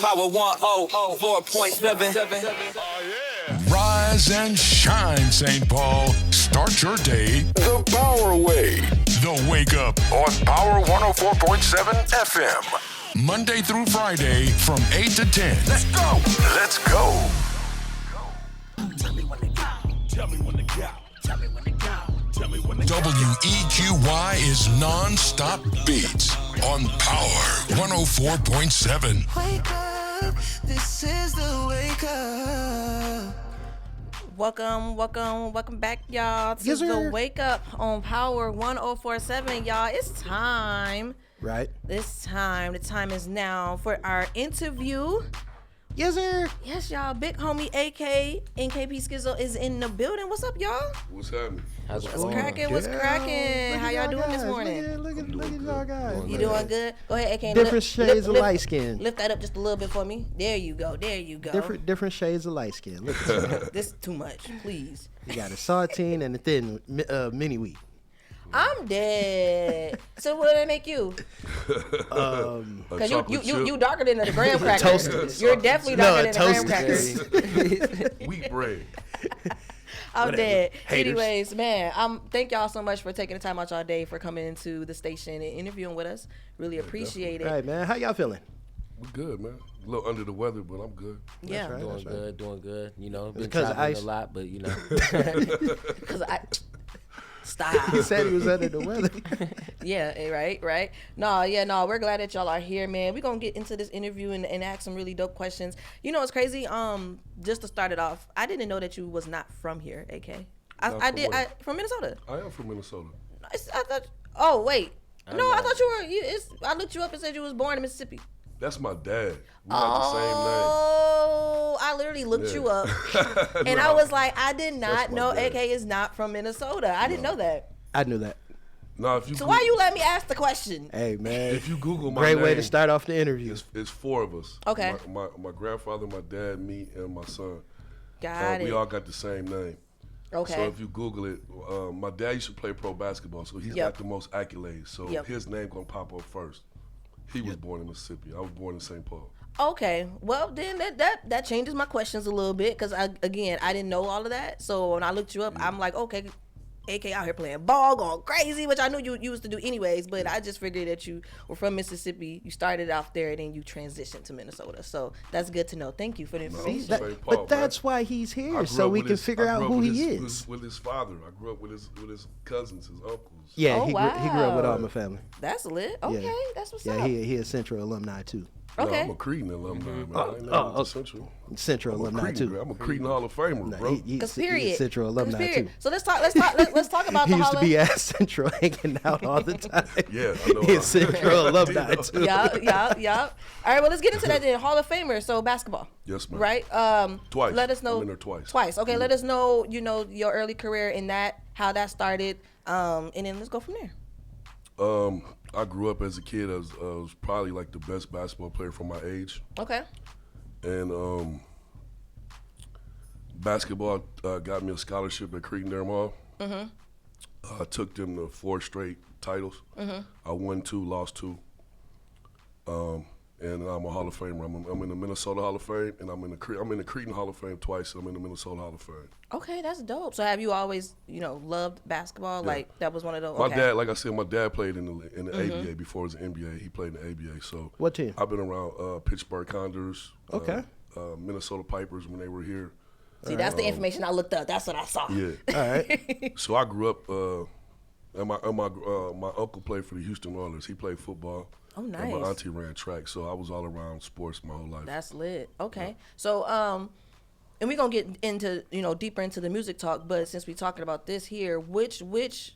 Power 104.7. Rise and shine, St. Paul. Start your day the Power way. The Wake Up on Power 104.7 FM. Monday through Friday from 8 to 10. Let's go. Let's go. Tell me when to go. Tell me when to go. Tell me when to go. Tell me when to go. WEQY is non-stop beats on Power 104.7. Wake up, this is the wake up. Welcome back, y'all, to the Wake Up on Power 104.7. Y'all, it's time. Right. The time is now for our interview. Yes, sir. Yes, y'all. Big Homie AK KpSkizzo is in the building. What's up, y'all? What's happening? What's cracking? What's cracking? How y'all doing this morning? Look at y'all guys. You doing good? Go ahead, AK. Different shades of light skin. Lift that up just a little bit for me. There you go. Different shades of light skin. Look at that. This is too much, please. You got a saltine and a thin mini wheat. I'm dead. So what did that make you? Because you darker than the graham crackers. Toasted. You're definitely darker than the graham toasted. crackers. Wheat bread. I'm dead. Haters. Anyways, man, thank y'all so much for taking the time out y'all day for coming into the station and interviewing with us. Really appreciate it. All right, man. How y'all feeling? We good, man. A little under the weather, but I'm good. Yeah. That's right. Doing good. You know, been because of traveling ice. a lot, but you know. Because Stop. He said he was under the weather. Yeah, right. No, we're glad that y'all are here, man. We're going to get into this interview and ask some really dope questions. You know, it's crazy. Just to start it off, I didn't know that you was not from here, AK. From Minnesota. I am from Minnesota. I thought, oh, wait. I thought you were, I looked you up and said you was born in Mississippi. That's my dad. We got the same Oh, I literally looked you up, and I was like, I did not know AK is not from Minnesota. I didn't know that. I knew that. No, if you So why you let me ask the question? Hey, man. If you Google my Great name, way to start off the interview. It's four of us. Okay. My grandfather, my dad, me, and my son. Got it. We all got the same name. Okay. So if you Google it, my dad used to play pro basketball, so he's got the most accolades. So his name gonna pop up first. He was born in Mississippi. I was born in St. Paul. Okay, well then that changes my questions a little bit because I didn't know all of that. So when I looked you up, I'm like, okay, AK out here playing ball, going crazy, which I knew you used to do anyways. But I just figured that you were from Mississippi. You started off there and then you transitioned to Minnesota. So that's good to know. Thank you for the information. St. Paul, But that's why he's here, so we can figure out who he is. With his father, I grew up with his cousins, his uncles. Yeah, Oh, he grew up with all my family. That's lit. Okay, that's what's up. Yeah, he a Central alumni too. Okay. No, I'm a Cretin alumni, man. I ain't never Central. Central I'm alumni too. I'm a Cretin Hall of Famer, bro. Because period. He's Central alumni too. So let's talk about He the used to Hall be at Central hanging out all the time. Yeah, I know. He's Central alumni too. Yeah. All right, well, let's get into that then. Hall of Famer, so basketball. Yes, ma'am. Right? Twice. Let us know. I'm in there twice. Twice. Okay, Mm-hmm. let us know, your early career in that, how that started, and then let's go from there. I grew up as a kid. I was probably like the best basketball player for my age. Okay. And basketball got me a scholarship at Cretin Dermall. I took them to 4 straight titles. I won 2, lost 2. And I'm a Hall of Famer. I'm in the Minnesota Hall of Fame, and I'm in the Cretin Hall of Fame twice. And I'm in the Minnesota Hall of Fame. Okay, that's dope. So have you always, loved basketball? Yeah. Like that was one of those. My okay. dad, like I said, my dad played in the ABA before it was NBA. He played in the ABA. So What team? I've been around Pittsburgh Condors, Okay. Minnesota Pipers when they were here. See, that's the information I looked up. That's what I saw. Yeah. All right. So I grew up, and my uncle played for the Houston Oilers. He played football. Oh, nice. And my auntie ran track, so I was all around sports my whole life. That's lit. Okay. So, and we're gonna get into, deeper into the music talk, but since we're talking about this here, which was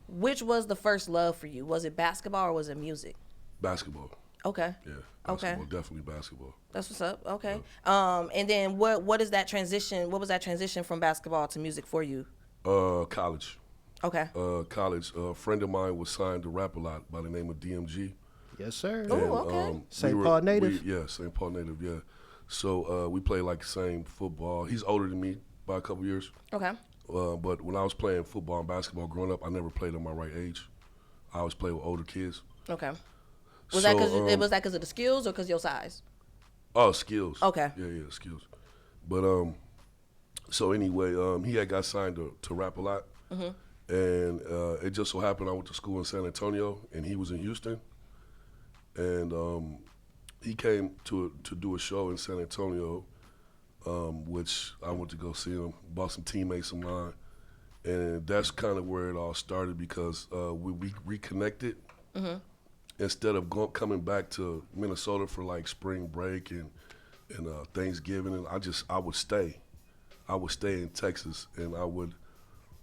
the first love for you? Was it basketball or was it music? Basketball. Okay. Yeah. Basketball, Okay. Definitely basketball. That's what's up. Okay. And then what is that transition? What was that transition from basketball to music for you? College. Okay. College. A friend of mine was signed to rap a lot by the name of DMG. Yes, sir. Oh, okay. St. Paul native. St. Paul native, yeah. So we played like the same football. He's older than me by a couple years. Okay. But when I was playing football and basketball growing up, I never played at my right age. I always played with older kids. Okay. Was that because of the skills or because of your size? Oh, Skills. Okay. Yeah, Skills. But so anyway, he had got signed to Rap a Lot, and it just so happened I went to school in San Antonio, and he was in Houston, and he came to do a show in San Antonio, which I went to go see him. Bought some teammates of mine, and that's kind of where it all started because we reconnected. Instead of coming back to Minnesota for like spring break and Thanksgiving, and I would stay. I would stay in Texas, and I would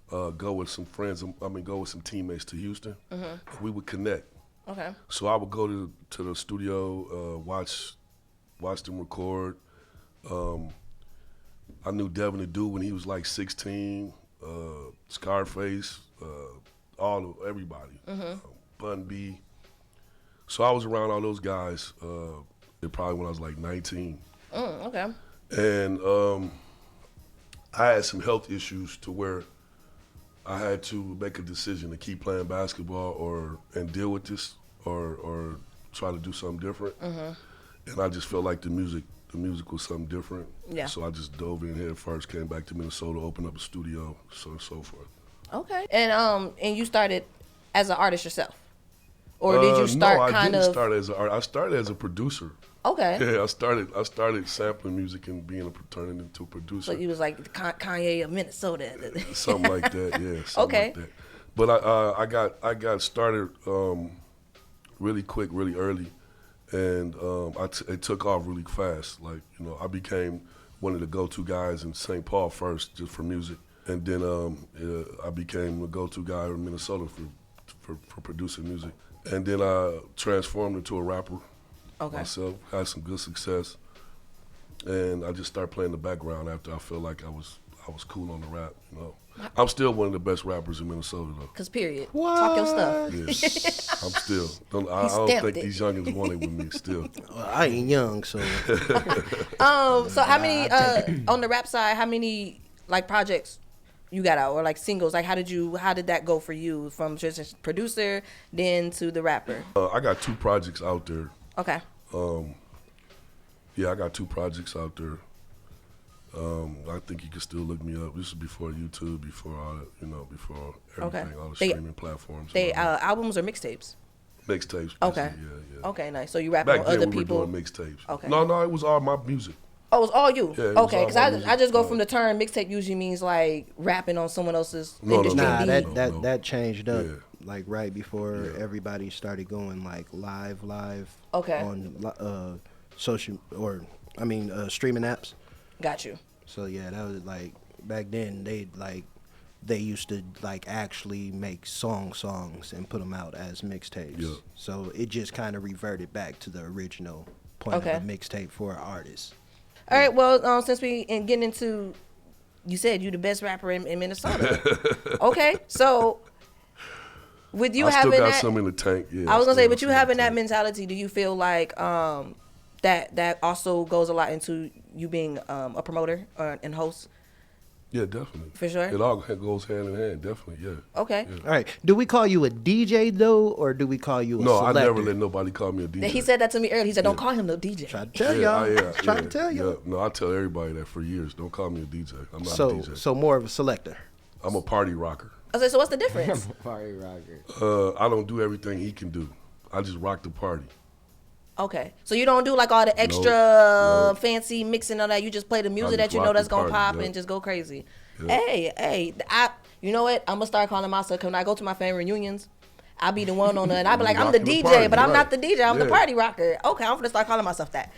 go with some friends. Go with some teammates to Houston. And we would connect. Okay. So I would go to the studio, watch them record. I knew Devin the Dude when he was like 16. Scarface, everybody. Bun B. So I was around all those guys probably when I was like 19. Okay. And I had some health issues to where I had to make a decision to keep playing basketball and deal with this or try to do something different. And I just felt like the music was something different. Yeah. So I just dove in head first, came back to Minnesota, opened up a studio, so on and so forth. Okay. And you started as an artist yourself? Or did you start no, I kind didn't of? start as an artist. I started as a producer. Okay. Yeah, I started sampling music and turning into a producer. So you was like Kanye of Minnesota. Something like that, yeah. Something like that. But I got started really quick, really early, and it took off really fast. Like, I became one of the go-to guys in St. Paul first, just for music, and then I became a go-to guy in Minnesota for producing music. And then I transformed into a rapper myself, had some good success, and I just started playing the background after I felt like I was cool on the rap. I'm still one of the best rappers in Minnesota though. Cause period. What? Talk your stuff. Yes, I'm still. I don't think these youngins want it with me still. Well, I ain't young, so. So how many on the rap side? How many like projects you got out, or like singles? Like how did that go for you from just a producer then to the rapper? I got 2 projects out there. Okay. Yeah, I got 2 projects out there. I think you can still look me up. This is before YouTube, before all that, before everything, all the streaming platforms. They albums or mixtapes? Mixtapes. Okay. Yeah. Okay, nice. So you rapping on other people? Back then we were doing mixtapes. Okay. No, it was all my music. Oh, it's all you? Yeah, okay, because I just go from the term mixtape usually means like rapping on someone else's industry. Nah, No. that changed up like right before everybody started going like live on social streaming apps. Got you. So yeah, that was like back then they used to like actually make songs and put them out as mixtapes. Yeah. So it just kind of reverted back to the original point of a mixtape for an artist. All right, well, since we getting into, you said you the best rapper in Minnesota. Okay, so with you having that, I still got some in the tank. Yeah, I was gonna say, with you having that mentality, do you feel like that also goes a lot into you being a promoter and host? Yeah, definitely. For sure? It all goes hand in hand, definitely, yeah. Okay. Yeah. All right. Do we call you a DJ, though, or do we call you a selector? No, I never let nobody call me a DJ. He said that to me earlier. He said, don't call him no DJ. Try to tell y'all. Try to tell y'all. Yeah. No, I tell everybody that for years. Don't call me a DJ. I'm not a DJ. So more of a selector. I'm a party rocker. I said, so what's the difference? Party rocker. I don't do everything he can do. I just rock the party. Okay. So you don't do like all the extra fancy mixing and all that. You just play the music that you know that's going to pop and just go crazy. Yep. Hey, you know what? I'm going to start calling myself, when I go to my family reunions, I'll be the one on the, and I'll be like, I'm the DJ, party, but I'm not the DJ. I'm the party rocker. Okay, I'm going to start calling myself that.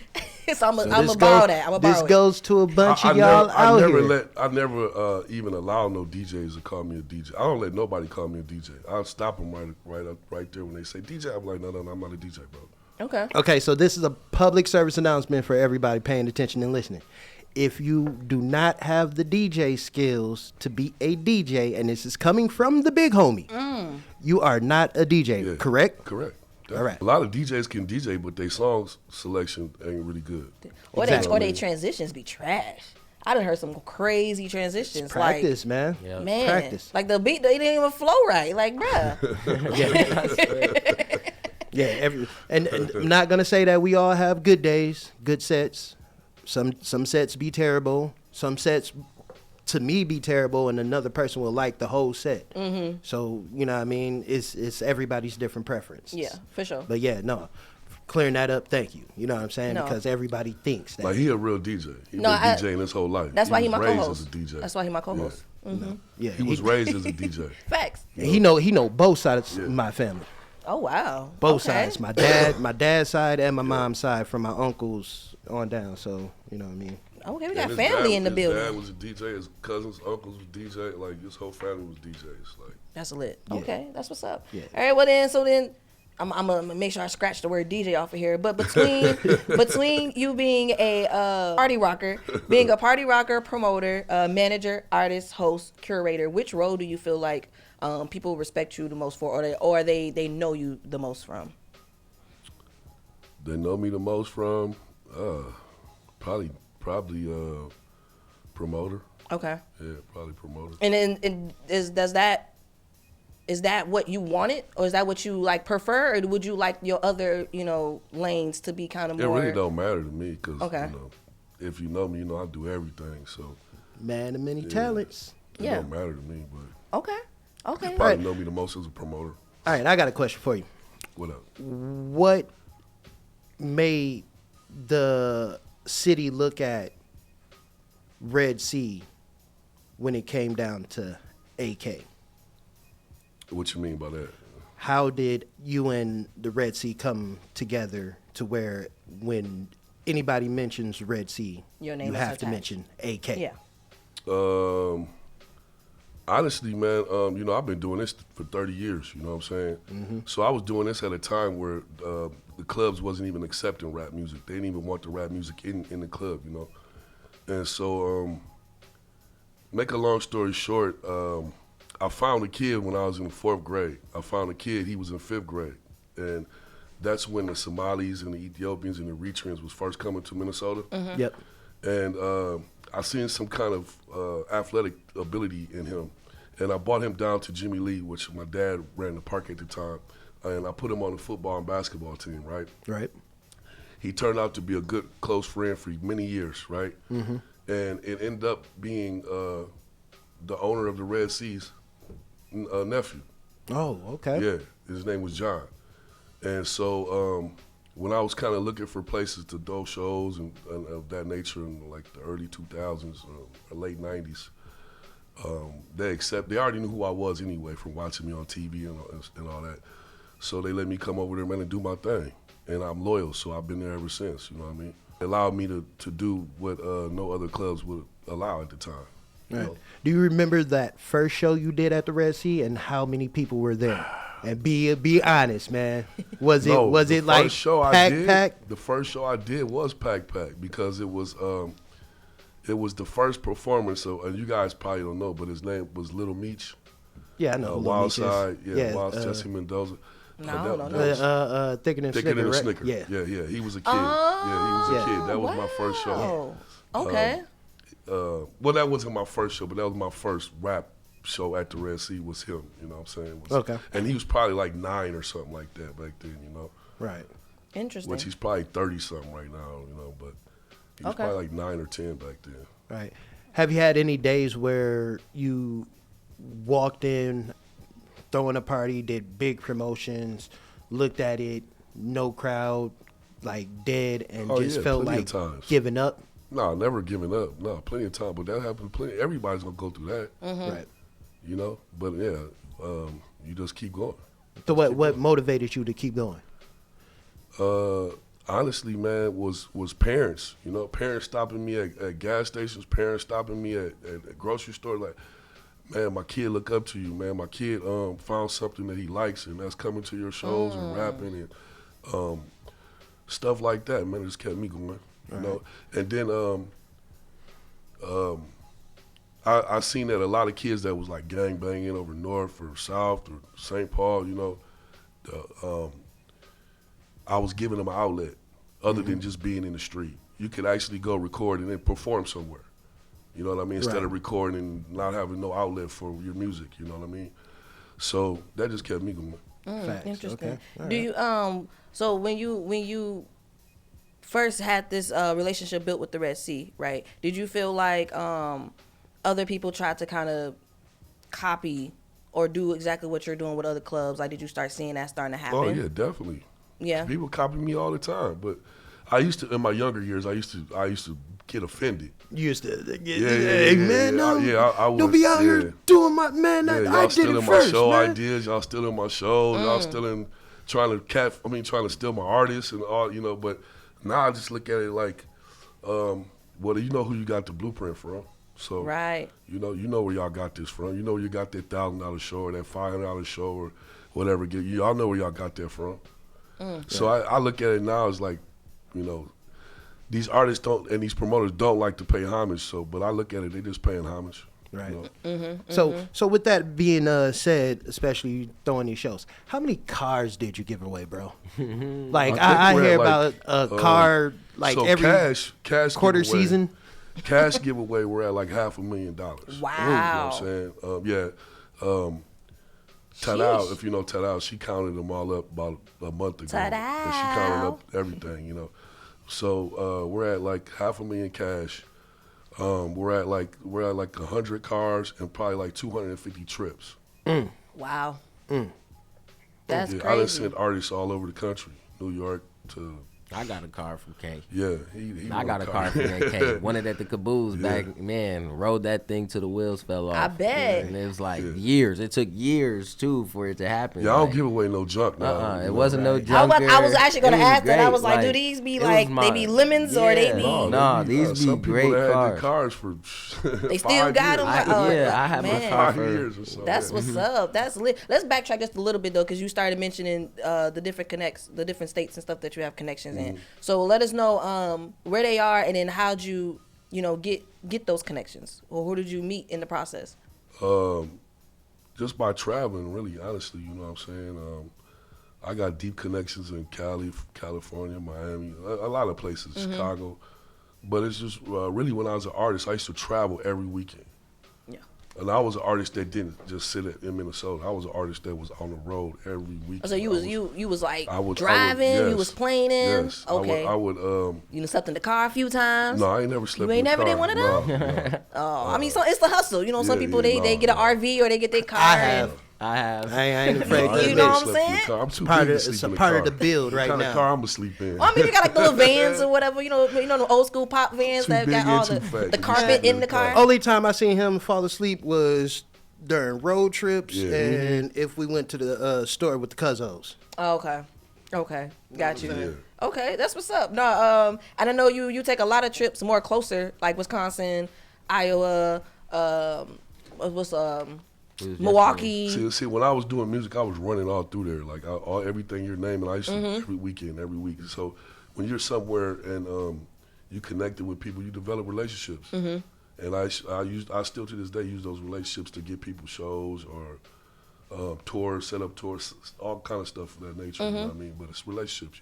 So I'm going to borrow that. I'm going to borrow it. This goes to a bunch of y'all out here. I never even allow no DJs to call me a DJ. I don't let nobody call me a DJ. I'll stop them right there when they say DJ. I'm like, no, I'm not a DJ, bro. Okay, so this is a public service announcement for everybody paying attention and listening. If you do not have the DJ skills to be a DJ, and this is coming from the big homie, you are not a DJ, correct? Correct. All right. A lot of DJs can DJ, but their songs selection ain't really good. Or they transitions be trash. I done heard some crazy transitions. It's practice, man. Yeah. Man, practice. like the beat, they didn't even flow right. Like, bruh. And I'm not gonna say that we all have good days, good sets. Some sets be terrible. Some sets, to me, be terrible, and another person will like the whole set. Mm-hmm. So you know what I mean? It's everybody's different preference. Yeah, for sure. But yeah, no. Clearing that up, thank you. You know what I'm saying? No. Because everybody thinks that. Like, he a real DJ. He been DJing his whole life. That's why he was my raised co-host. as a DJ. That's why he my co-host. Yeah. Mm-hmm. Yeah, He was raised as a DJ. Facts. He know both sides of my family. Oh wow. Both Okay. sides. My dad's side and my mom's side, from my uncles on down. So you know what I mean. Okay, we And got his family dad- in the his building. dad was a DJ. His cousins, uncles was DJ. Like, his whole family was DJs. Like, That's lit. Yeah. Okay, that's what's up. Yeah. All right, well then, I'm gonna make sure I scratch the word DJ off of here. But between you being a party rocker, promoter, manager, artist, host, curator, which role do you feel like people respect you the most for, or they know you the most from? they know me the most from, probably promoter. Okay. Yeah, probably promoter. And then is that what you wanted, or is that what you like prefer, or would you like your other lanes to be kind of more? It really don't matter to me, because Okay. if you know me, I do everything. So Man of many talents. it Yeah. don't matter to me. But Okay. probably Right. know me the most as a promoter. All right, I got a question for you. What up? What made the city look at Red Sea when it came down to AK? What you mean by that? How did you and the Red Sea come together to where when anybody mentions Red Sea, Your name you is have to attached. mention AK? Yeah. Honestly, man, I've been doing this for 30 years, you know what I'm saying? Mm-hmm. So I was doing this at a time where the clubs wasn't even accepting rap music. They didn't even want the rap music in the club, And so, make a long story short, I found a kid when I was in the 4th grade. I found a kid, he was in 5th grade. And that's when the Somalis and the Ethiopians and the Eritreans was first coming to Minnesota. Mm-hmm. Yep. And I seen some kind of athletic ability in him. And I brought him down to Jimmy Lee, which my dad ran the park at the time. And I put him on the football and basketball team, right? Right. He turned out to be a good, close friend for many years, right? Mm-hmm. And it ended up being the owner of the Red Sea's nephew. Oh, okay. Yeah, his name was John. And so when I was kind of looking for places to do shows and of that nature in like the early 2000s or late 90s, they already knew who I was anyway from watching me on TV and all that. So they let me come over there, man, and do my thing. And I'm loyal, so I've been there ever since, you know what I mean? It allowed me to do what no other clubs would allow at the time. You Right. know? Do you remember that first show you did at the Red Sea and how many people were there? And be honest, man. Was it like pack? The first show I did was pack because it was the first performance. So and you guys probably don't know, but his name was Little Meech. Yeah, I know. who Lil Wild Meech is. Side, Wild Jesse Mendoza. No, I don't know. Thicker Than Thicker Snicker, than a right? Snicker. Yeah. yeah. He was a kid. Yeah, he was a kid. That was my first show. Oh, okay. Well, that wasn't my first show, but that was my first rap show at the Red Sea was him, you know what I'm saying? Okay. And he was probably like 9 or something like that back then, Right. Interesting. Which he's probably 30-something right now, but he was probably like 9 or 10 back then. Right. Have you had any days where you walked in, throwing a party, did big promotions, looked at it, no crowd, like dead, and just felt plenty like of times. giving up? No, never giving up. No, plenty of time, but that happens plenty. Everybody's gonna go through that, Right. But yeah, you just keep going. So what motivated you to keep going? Honestly, man, was parents. Parents stopping me at gas stations, parents stopping me at grocery store. Like, man, my kid look up to you, man. My kid found something that he likes, and that's coming to your shows and rapping and stuff like that. Man, it just kept me going. You know, and then I seen that a lot of kids that was like gang banging over North or South or St. Paul, I was giving them an outlet other than just being in the street. You could actually go record and then perform somewhere. You know what I mean? Instead of recording and not having no outlet for your music, you know what I mean? So that just kept me going. Facts. Interesting. Okay. All Do right. you so when you first had this relationship built with the Red Sea, right? Did you feel like other people tried to kind of copy or do exactly what you're doing with other clubs? Like, did you start seeing that starting to happen? Oh yeah, definitely. Yeah. People copy me all the time, but I used to in my younger years. I used to get offended. You used to get, Yeah, hey, man, no, I would. don't be out here doing my, man, Yeah, I y'all did stealing it my first, show man. ideas. Y'all stealing my show. Y'all stealing, trying to steal my artists and all, But now I just look at it like, well, you know who you got the blueprint from. So Right. you know where y'all got this from. You know where you got that $1,000 show or that $500 show or whatever. Y'all know where y'all got that from. So I look at it now as like, these artists don't and these promoters don't like to pay homage. So, but I look at it, they just paying homage. Right. You know? So with that being said, especially you throwing these shows, how many cars did you give away, bro? Like I we're hear at, about a car like so every cash quarter giveaway- season. Cash giveaway, we're at like $500,000. Wow. You know what I'm saying? Tadao, if you know Tadao, she counted them all up about a month ago. And she counted up everything, So we're at like $500,000 cash. We're at like 100 cars and probably like 250 trips. Wow. I That's done crazy. sent artists all over the country, New York to. I got a car from K. Yeah, he I got a car from that K. Won it at the Caboose back, man. Rode that thing till the wheels fell off. I bet. And it was like years. It took years too for it to happen. Yeah, I don't like, give away no junk now. It wasn't no I junker. was actually going to It was ask that. I great. was like, do these be it was like, my- they be lemons or they be, No, these be some people great that had cars. the cars for they still 5 got years. them? I have my man. car 5 for- years or so. That's what's up. That's lit. Let's backtrack just a little bit though, because you started mentioning the different states and stuff that you have connections in. So let us know where they are, and then how'd you get those connections, or who did you meet in the process? Just by traveling, really, honestly, you know what I'm saying? I got deep connections in California, Miami, a lot of places, Chicago. But it's just really when I was an artist, I used to travel every weekend. Yeah. And I was an artist that didn't just sit in Minnesota. I was an artist that was on the road every weekend. So you was like I would- driving, you yes, was playing. Yes. Okay. I would You done slept in the car a few times. no, I ain't never slept You in ain't the never car. did one of them? No. Oh, I mean, so it's the hustle. You know, some Yeah, people yeah, they no, get an no. RV or they get their car. I have. I have. I ain't afraid I to ain't You admit know never what I'm slept in the saying? car. I'm too part big of- to it's sleep a in the part car. of the build right What kind now. of car I'm gonna sleep in? Well, I mean, you got like the little vans or whatever, the old school pop vans Too that big got all and too fat the to be carpet sleeping in the car. Only time I seen him fall asleep was during road trips Yeah. and if we went to the store with the Cuzzos. Oh, okay, got you. Yeah. Okay, that's what's up. No, and I know you take a lot of trips more closer, like Wisconsin, Iowa, Milwaukee. See, when I was doing music, I was running all through there, like everything you're naming. I used to every weekend, every week. So when you're somewhere and you connected with people, you develop relationships. And I still to this day use those relationships to get people shows or tours, set up tours, all kind of stuff of that nature. You know what I mean? But it's relationships.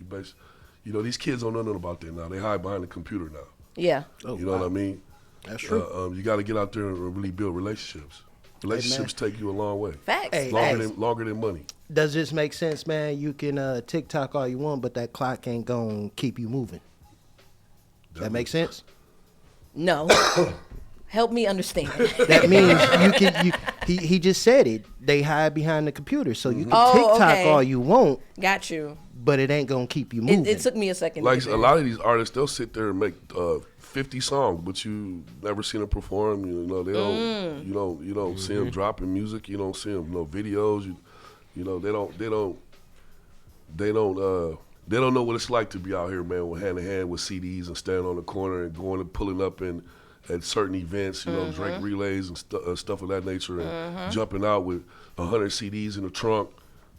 These kids don't know nothing about that now. They hide behind the computer now. Yeah. You know what I mean? That's true. You got to get out there and really build relationships. Relationships take you a long way. Facts. Hey, Longer than money. Does this make sense, man? You can TikTok all you want, but that clock ain't gonna keep you moving. That make sense? No. Help me understand. That means he just said it. They hide behind the computer, so you can TikTok okay. all you want, Got you. but it ain't gonna keep you moving. It took me a second. to Like get a there. lot of these artists, they'll sit there and make 50 songs, but you never seen them perform. They don't. You don't see them dropping music. You don't see them videos. They don't know what it's like to be out here, man, with hand in hand with CDs and standing on the corner and going and pulling up at certain events, Drake relays and stuff of that nature, and jumping out with 100 CDs in the trunk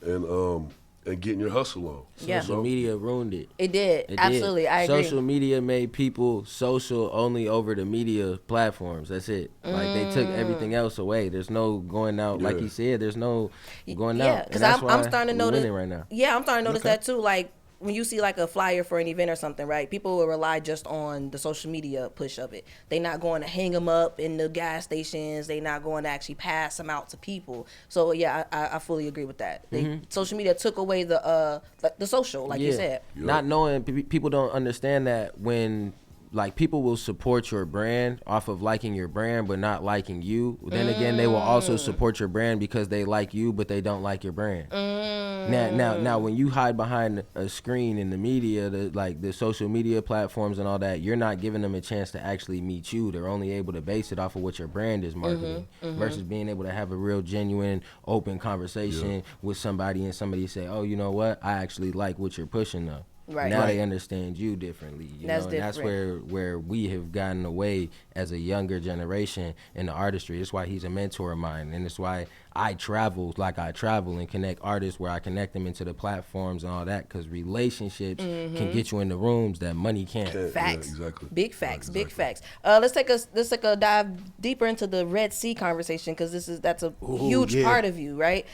and getting your hustle on. Yeah. Social media ruined it. It did. It Absolutely. did. I agree. Social media made people social only over the media platforms. That's it. Like they took everything else away. There's no going out. Like Yeah. he said, there's no going out. Yeah, And because that's I'm why starting to we're notice winning right now. Yeah, I'm starting to notice that too. Like when you see like a flyer for an event or something, right? People will rely just on the social media push of it. They not going to hang them up in the gas stations. They not going to actually pass them out to people. So yeah, I fully agree with that. Social media took away the social, like you said. Not knowing, people don't understand that when like people will support your brand off of liking your brand but not liking you. Then again, they will also support your brand because they like you but they don't like your brand. Now when you hide behind a screen in the media, the social media platforms and all that, you're not giving them a chance to actually meet you. They're only able to base it off of what your brand is marketing versus being able to have a real genuine open conversation with somebody and somebody say, oh, you know what, I actually like what you're pushing though. Right. Now they understand you differently. That's know? And that's where we have gotten away as a younger generation in the artistry. That's why he's a mentor of mine, and it's why I travel like I travel and connect artists where I connect them into the platforms and all that, because relationships can get you in the rooms that money can't. Facts. Yeah, exactly. Big facts. Exactly. Big facts. Let's take a dive deeper into the Red Sea conversation, because that's a huge part of you, right?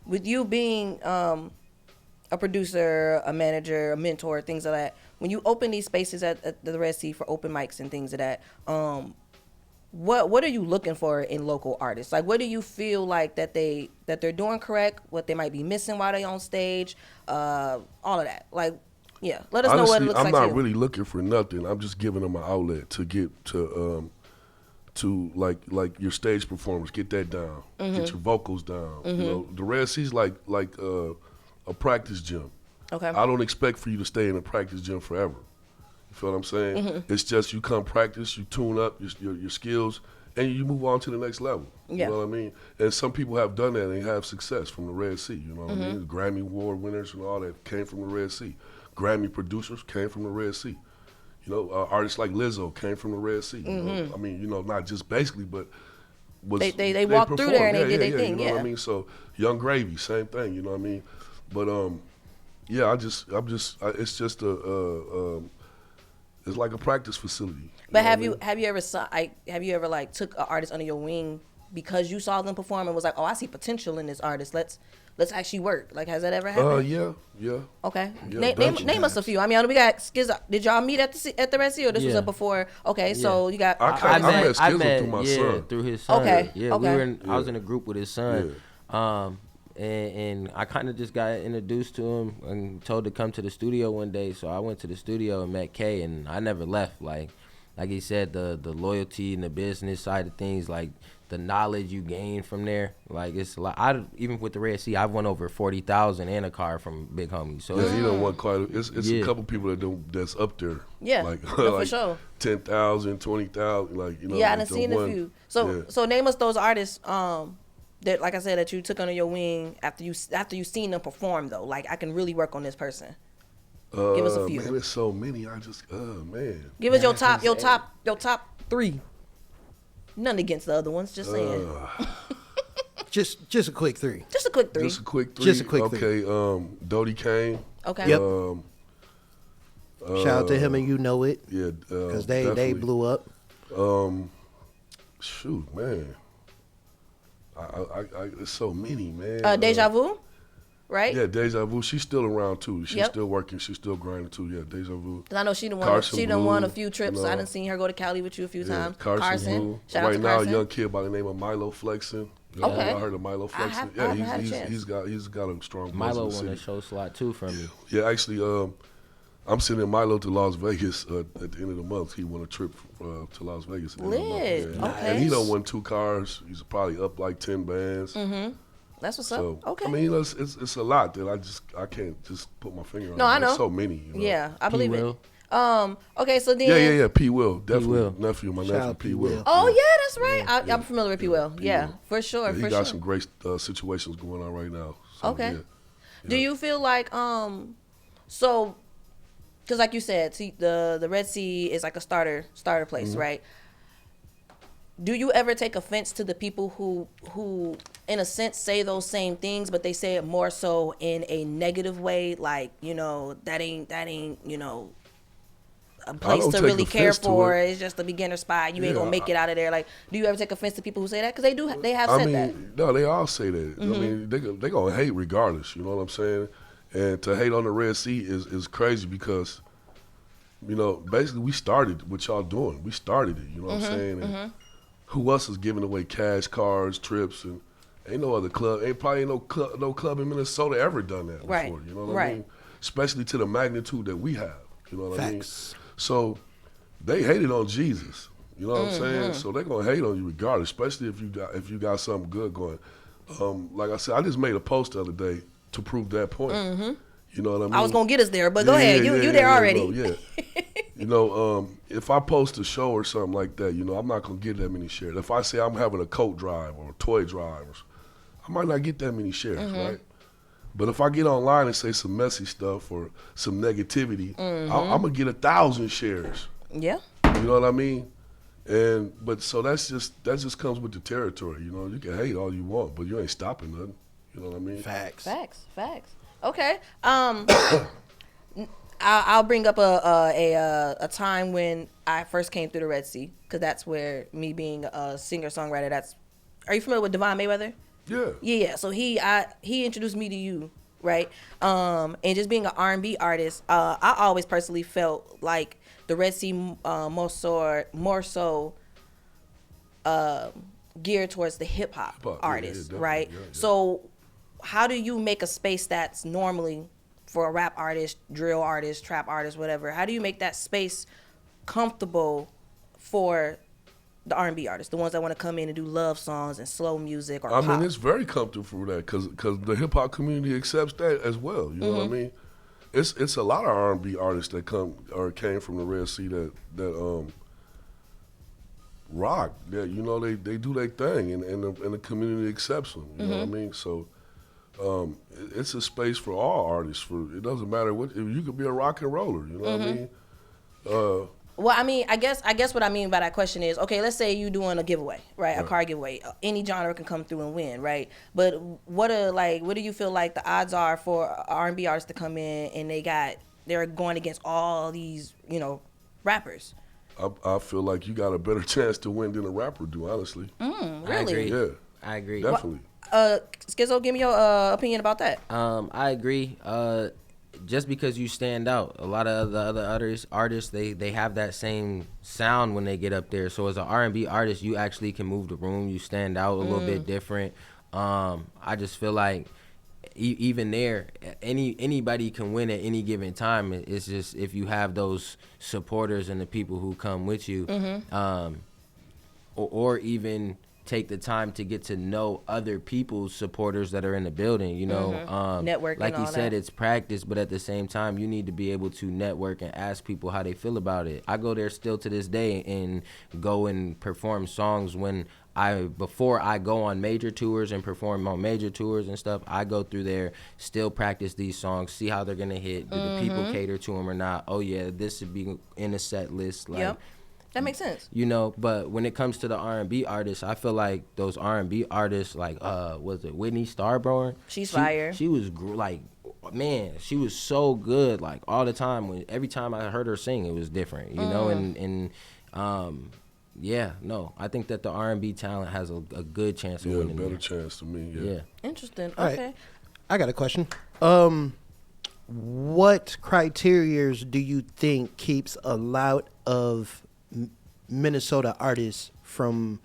With you being a producer, a manager, a mentor, things like that. When you open these spaces at the Red Sea for open mics and things of that, what are you looking for in local artists? Like, what do you feel like that they're doing correct? What they might be missing while they on stage? All of that. Like, yeah. Let us Honestly, know what it looks I'm like. not to you. really looking for nothing. I'm just giving them an outlet to get to like your stage performance. Get that down. Get your vocals down. You know, the Red Sea's like a practice gym. Okay. I don't expect for you to stay in a practice gym forever. You feel what I'm saying? It's just you come practice, you tune up your skills, and you move on to the next level. Yeah. You know what I mean? And some people have done that and they have success from the Red Sea. You know what I mean? Grammy Award winners and all that came from the Red Sea. Grammy producers came from the Red Sea. You know, artists like Lizzo came from the Red Sea. You know? I mean, you know, not just basically, but they walk through there and they did their thing. You know what I mean? So Young Gravy, same thing. You know what I mean? But yeah, it's just it's like a practice facility. But have you ever like took an artist under your wing because you saw them perform and was like, oh, I see potential in this artist. Let's actually work. Like, has that ever happened? Yeah. Okay. Yeah, name us a few. I mean, we got Skizzo. Did y'all meet at the Red Sea, or this was up before? Okay, so you got. I met Skizzo through my son. Through his son. Okay. Yeah, Okay. I was in a group with his son. And I kind of just got introduced to him and told to come to the studio one day. So I went to the studio and met K, and I never left. Like he said, the loyalty and the business side of things, like the knowledge you gain from there, like it's like even with the Red Sea, I've won over 40,000 and a car from Big Homie. So yeah, you know what, quite it's a couple people that's up there. Yeah, like, for like sure. 10,000, 20,000, like you know. Yeah, I like done seen a few. So name us those artists. That, like I said, that you took under your wing after you seen them perform though. Like, I can really work on this person. Give us a few. Man, there's so many. I just man. Give us your top 3. None against the other ones. Just saying. Just a quick 3. Just a quick 3. Just a quick 3. Just a quick 3. Okay. Dodie Kane. Okay. Yep. Shout out to him and You Know It. Yeah. Because they blew up. Shoot, man. I there's so many, man. Deja Vu, right? Yeah, Deja Vu. She's still around too. She's still working. She's still grinding too. Yeah, Deja Vu. Cause I know she done Carson won a Blue, few trips. you know. I done seen her go to Cali with you a few times. Carson Blue. Shout out right to now, Carson. a young kid by the name of Milo Flexen. Okay. I heard of Milo Flexen. I haven't had a chance. He's got a strong buzz Milo in the won a city. show slot too from you. Yeah, actually, I'm sending Milo to Las Vegas at the end of the month. He won a trip to Las Vegas at the end of the Lit. month. Okay. And he done won 2 cars. He's probably up like 10 bands. That's what's So, up. Okay. I mean, it's a lot that I can't just put my finger on. No, I know. There's so many. You know? Yeah, I believe Will. it. Okay, so then. Yeah. P. Will, definitely Will. nephew, my Shout nephew out P. P. Will. Will. Oh yeah, that's right. I'm familiar with P. Will. Yeah, Will. for sure. Yeah, for he got sure. some great situations going on right now. So, Okay. yeah. Do you feel like so, because like you said, see, the Red Sea is like a starter place, right? Do you ever take offense to the people who in a sense say those same things, but they say it more so in a negative way, like, you know, that ain't you know, a place to take really care offense to for. it. It's just a beginner spot. You ain't Yeah, gonna make it out of there. Like, do you ever take offense to people who say that? Because they have said that. No, they all say that. I mean, they gonna hate regardless. You know what I'm saying? And to hate on the Red Sea is crazy because, you know, basically we started what y'all doing. We started it, you know what I'm saying? And who else is giving away cash cards, trips, and ain't no other club, probably no club in Minnesota ever done that before, you know what I mean? Especially to the magnitude that we have, you know what I mean? So they hated on Jesus, you know what I'm saying? So they're gonna hate on you regardless, especially if you got something good going. Like I said, I just made a post the other day to prove that point. You know what I mean? I was gonna get us there, but go ahead. You there already. You know, if I post a show or something like that, you know, I'm not gonna get that many shares. If I say I'm having a coat drive or a toy drive, I might not get that many shares, right? But if I get online and say some messy stuff or some negativity, I'm gonna get 1,000 shares. Yeah. You know what I mean? But so that just comes with the territory. You know, you can hate all you want, but you ain't stopping nothing. You know what I mean? Facts. Okay. I'll bring up a time when I first came through the Red Sea, because that's where me being a singer-songwriter, are you familiar with Devon Mayweather? Yeah. So he introduced me to you, right? And just being an R&B artist, I always personally felt like the Red Sea more so geared towards the hip hop artists, right? Yeah. So how do you make a space that's normally for a rap artist, drill artist, trap artist, whatever? How do you make that space comfortable for the R&B artists, the ones that want to come in and do love songs and slow music or pop? I mean, it's very comfortable for that because the hip hop community accepts that as well. You know what I mean? It's a lot of R&B artists that came from the Red Sea that rock. That, you know, they do their thing and the community accepts them. You know what I mean? So it's a space for all artists. It doesn't matter what, you could be a rock and roller. You know what I mean? Well, I mean, I guess what I mean by that question is, okay, let's say you doing a giveaway, right? A car giveaway. Any genre can come through and win, right? But what do you feel like the odds are for an R&B artist to come in and they're going against all these, you know, rappers? I feel like you got a better chance to win than a rapper do, honestly. Really? I agree. Definitely. Skizzo, give me your opinion about that. I agree. Just because you stand out, a lot of the other artists, they have that same sound when they get up there. So as an R&B artist, you actually can move the room. You stand out a little bit different. I just feel like even there, anybody can win at any given time. It's just if you have those supporters and the people who come with you, or even take the time to get to know other people's supporters that are in the building, you know. Networking, like you said, that. it's practice, but at the same time, you need to be able to network and ask people how they feel about it. I go there still to this day and go and perform songs before I go on major tours and perform on major tours and stuff. I go through there, still practice these songs, see how they're gonna hit. Do the people cater to them or not? Oh yeah, this should be in a set list. Like, that makes sense. You know, but when it comes to the R&B artists, I feel like those R&B artists, like, was it Whitney Starborough? She's fire. She was man, she was so good, like all the time. Every time I heard her sing, it was different, you know. And yeah, no, I think that the R&B talent has a good chance of winning. Better chance to me. Yeah. Interesting. All Okay. right. I got a question. What criterias do you think keeps a lot of Minnesota artists from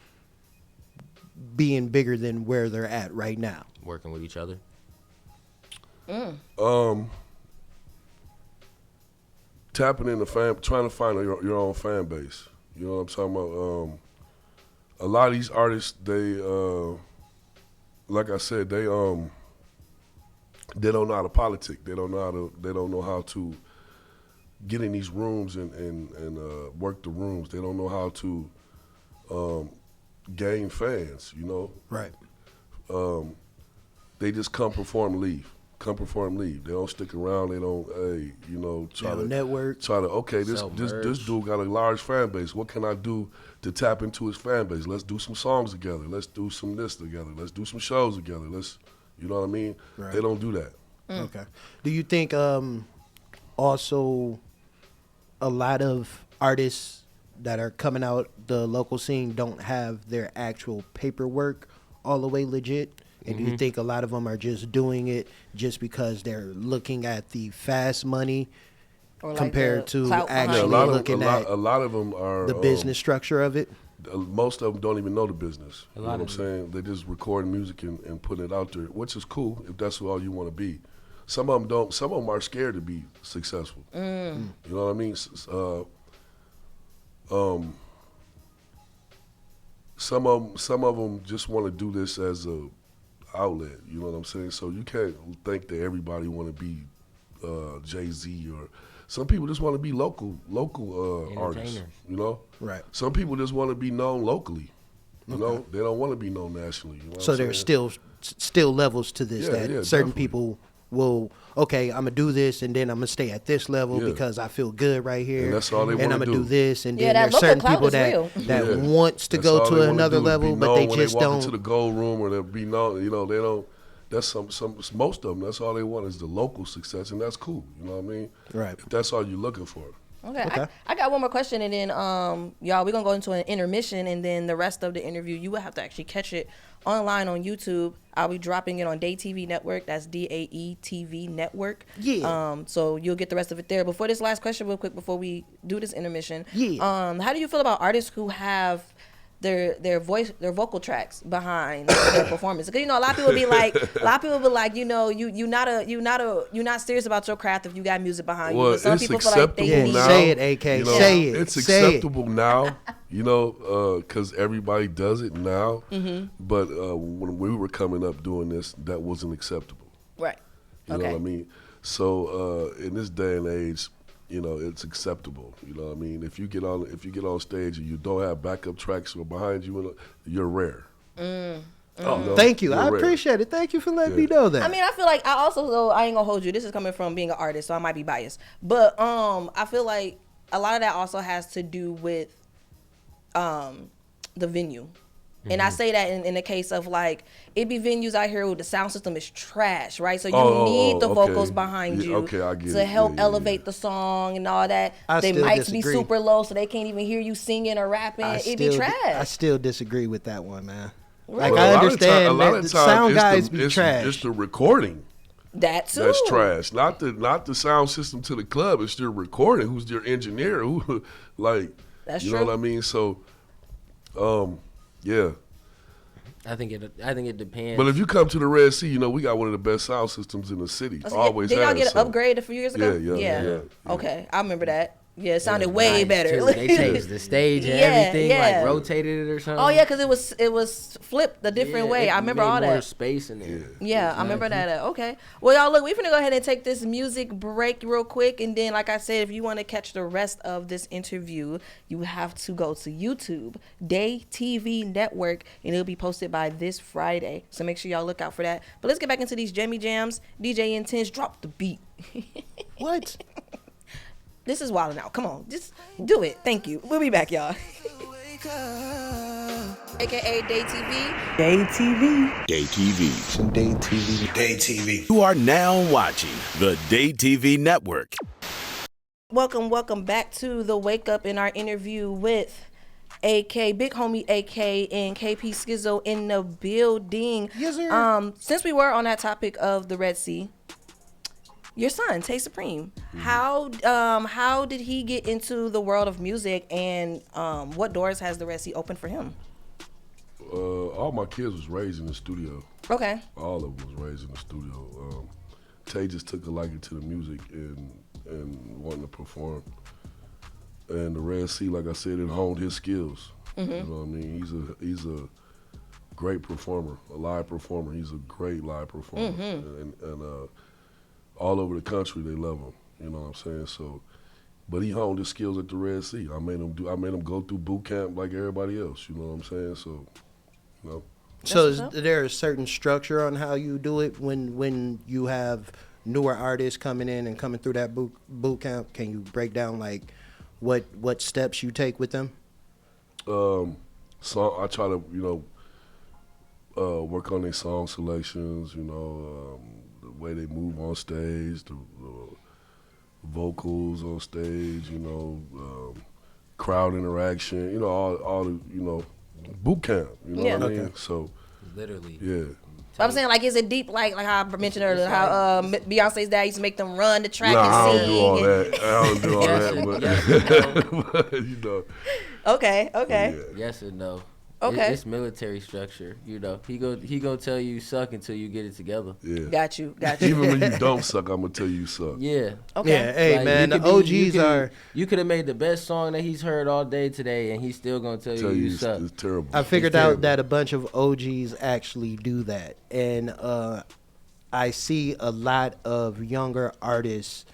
being bigger than where they're at right now? Working with each other. Tapping in trying to find your own fan base. You know what I'm talking about? A lot of these artists, they, like I said, they don't know how to politic. They don't know how to get in these rooms and work the rooms. They don't know how to gain fans, you know? Right. They just come perform, leave. Come perform, leave. They don't stick around. They don't, try to network. This dude got a large fan base. What can I do to tap into his fan base? Let's do some songs together. Let's do some this together. Let's do some shows together. You know what I mean? Right. They don't do that. Okay. Do you think also a lot of artists that are coming out the local scene don't have their actual paperwork all the way legit? And do you think a lot of them are just doing it just because they're looking at the fast money Or like compared the to clout behind actually it. looking at a lot of them are the business structure of it? Most of them don't even know the business. You know lot what I'm of saying? They just recording music and putting it out there, which is cool if that's all you want to be. Some of them don't. Some of them are scared to be successful. You know what I mean? Some of them just want to do this as a outlet. You know what I'm saying? So you can't think that everybody want to be Jay-Z, or some people just want to be local artists. You know, Right. Some people just want to be known locally. You know, they don't want to be known nationally. You know what So I'm there's saying? still levels to this Yeah, that yeah, certain definitely. people will, okay, I'm going to do this and then I'm going to stay at this level Yeah. because I feel good right here. And that's all they And wanna I'm going to do. do this. And Yeah, then that there's local certain clout people is that, real. that wants to That's go all they to wanna another do, is level, be but known they when just walk don't. into the gold room, or they'll be known. You know, they don't. That's most of them. That's all they want is the local success, and that's cool. You know what I mean? Right. If that's all you're looking for. Okay. I got one more question, and then y'all, we're gonna go into an intermission, and then the rest of the interview you will have to actually catch it online on YouTube. I'll be dropping it on Day TV Network. That's DAE TV Network. Yeah. So you'll get the rest of it there. Before this last question, real quick, before we do this intermission. Yeah. How do you feel about artists who have their vocal tracks behind their performance? Because a lot of people be like, you're not serious about your craft if you got music behind you. Well, But some it's people feel like acceptable they need now. Say it, AK. You know, Say it. It's Say it. acceptable now. You know, because everybody does it now. But when we were coming up doing this, that wasn't acceptable. Right. You know what I mean? So in this day and age, it's acceptable. You know what I mean? If you get on stage and you don't have backup tracks or behind you, you're rare. Thank you. I appreciate it. Thank you for letting me know that. I mean, I feel like I ain't gonna hold you. This is coming from being an artist, so I might be biased. But I feel like a lot of that also has to do with the venue. And I say that in the case of like, it be venues out here where the sound system is trash, right? So you need the vocals behind you to help elevate the song and all that. They mics be super low, so they can't even hear you singing or rapping. It be trash. I still disagree with that one, man. Right. Like, Well, I understand a lot that of the times sound it's guys be trash. It's the recording That too. that's trash, not the sound system to the club. It's your recording. Who's your engineer? Who, like, That's you true. know what I mean? So, yeah. I think it depends. But if you come to the Red Sea, we got one of the best sound systems in the city. Always Did y'all has, get an so. upgrade a few years ago? Yeah. Okay, I remember that. Yeah, it sounded way better. Too. They changed the stage and everything, like rotated it or something. Oh yeah, because it was flipped a different way. I remember all more that. space in there. Yeah, I remember that. Okay. Well, y'all, look, we're finna go ahead and take this music break real quick. And then, like I said, if you want to catch the rest of this interview, you have to go to YouTube, Day TV Network, and it'll be posted by this Friday. So make sure y'all look out for that. But let's get back into these Jammy Jams. DJ Intenz, drop the beat. What? This is wild now. Come on. Just do it. Thank you. We'll be back, y'all. AKA Day TV. Day TV. Day TV. Some Day TV. Day TV. You are now watching the Day TV Network. Welcome back to the Wake Up in our interview with AK, Big Homie AK and KpSkizzo in the building. Yes, sir. Since we were on that topic of the Red Sea, your son, Tay Supreme, how did he get into the world of music, and what doors has the Red Sea opened for him? All my kids was raised in the studio. Okay. All of them was raised in the studio. Tay just took a liking to the music and wanting to perform. And the Red Sea, like I said, it honed his skills. You know what I mean? He's a great performer, a live performer. He's a great live performer, and all over the country they love him. You know what I'm saying? So, but he honed his skills at the Red Sea. I made him go through boot camp like everybody else. You know what I'm saying? So, So is there a certain structure on how you do it when you have newer artists coming in and coming through that boot camp? Can you break down like what steps you take with them? So I try to work on their song selections. The way they move on stage, the vocals on stage. Crowd interaction. All the boot camp. You know what I mean? Okay. So Literally. yeah. I'm saying, like, is it deep, like how I mentioned earlier, how Beyonce's dad used to make them run the track Nah, and I sing? don't do all that. But you know. Okay. Yeah. Yes and no. Okay. It's military structure. You know, he go tell you suck until you get it together. Yeah. Got you. Even when you don't suck, I'm gonna tell you suck. Yeah. Okay. Yeah, hey Like, man, you the could be- OGs are. You could have made the best song that he's heard all day today, and he's still gonna tell you suck. It's terrible. I figured out that a bunch of OGs actually do that, and I see a lot of younger artists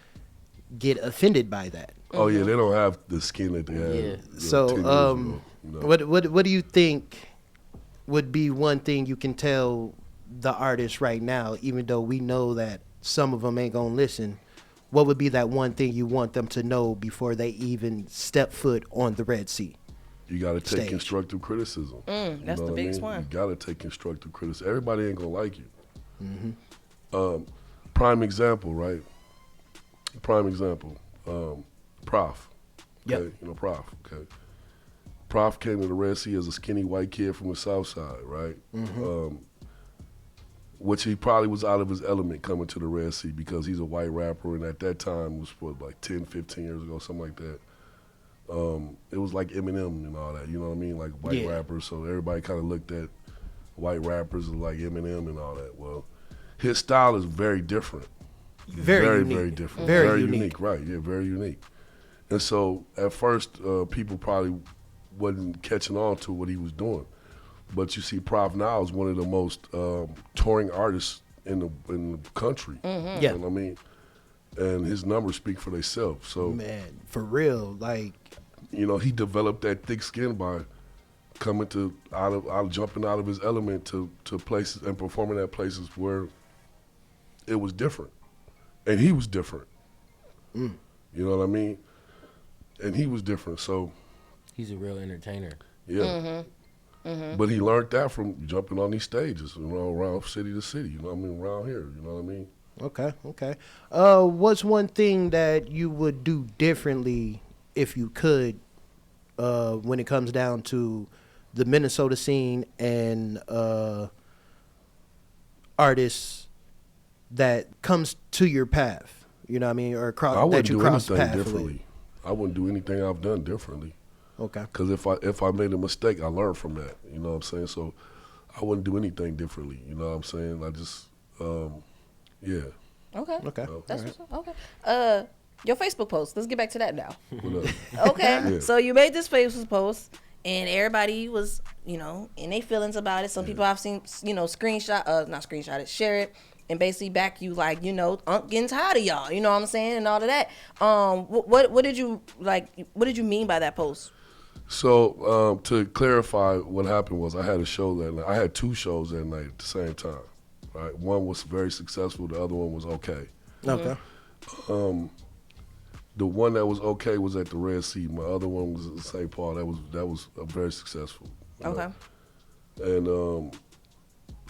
get offended by that. Oh yeah, they don't have the skin that they had. Yeah. So, 10 years ago, you know? what do you think would be one thing you can tell the artists right now, even though we know that some of them ain't gonna listen? What would be that one thing you want them to know before they even step foot on the Red Sea? You got to take Stage. constructive criticism. That's the biggest one. You got to take constructive criticism. Everybody ain't gonna like you. Prime example, right? Prime example. Prof. Okay? Yep. You know Prof. Okay. Prof came to the Red Sea as a skinny white kid from the South Side, right? Which he probably was out of his element coming to the Red Sea because he's a white rapper, and at that time was what, like 10, 15 years ago, something like that. It was like Eminem and all that, you know what I mean? Like white rappers, so everybody kind of looked at white rappers as like Eminem and all that. Well, his style is very different. Very unique. Very different. Very unique. Right, yeah, very unique. And so at first, people probably wasn't catching on to what he was doing. But you see, Prof now is one of the most touring artists in the country. Yeah. You know what I mean? And his numbers speak for themselves. So, Man, for real, like, you know, he developed that thick skin by coming jumping out of his element to places and performing at places where it was different. And he was different. You know what I mean? And he was different, so. He's a real entertainer. Yeah. But he learned that from jumping on these stages, you know, around city to city, you know what I mean, around here, you know what I mean? Okay. What's one thing that you would do differently if you could when it comes down to the Minnesota scene and artists that comes to your path? You know what I mean? Or I wouldn't that you do cross anything paths differently. I wouldn't do anything I've done differently. Okay. Because if I made a mistake, I learned from that, you know what I'm saying? So I wouldn't do anything differently, you know what I'm saying? I just, yeah. Okay. Okay. That's what's up. Okay. Your Facebook post. Let's get back to that now. What up? Okay. Yeah. So you made this Facebook post, and everybody was, you know, in their feelings about it. Some people I've seen, you know, not screenshot it, share it, and basically back you like, you know, getting tired of y'all. You know what I'm saying, and all of that. What did you like? What did you mean by that post? So to clarify, what happened was I had a show that night. I had two shows that night at the same time. Right, one was very successful. The other one was okay. Okay. The one that was okay was at the Red Sea. My other one was at St. Paul. That was very successful. you know. Okay. And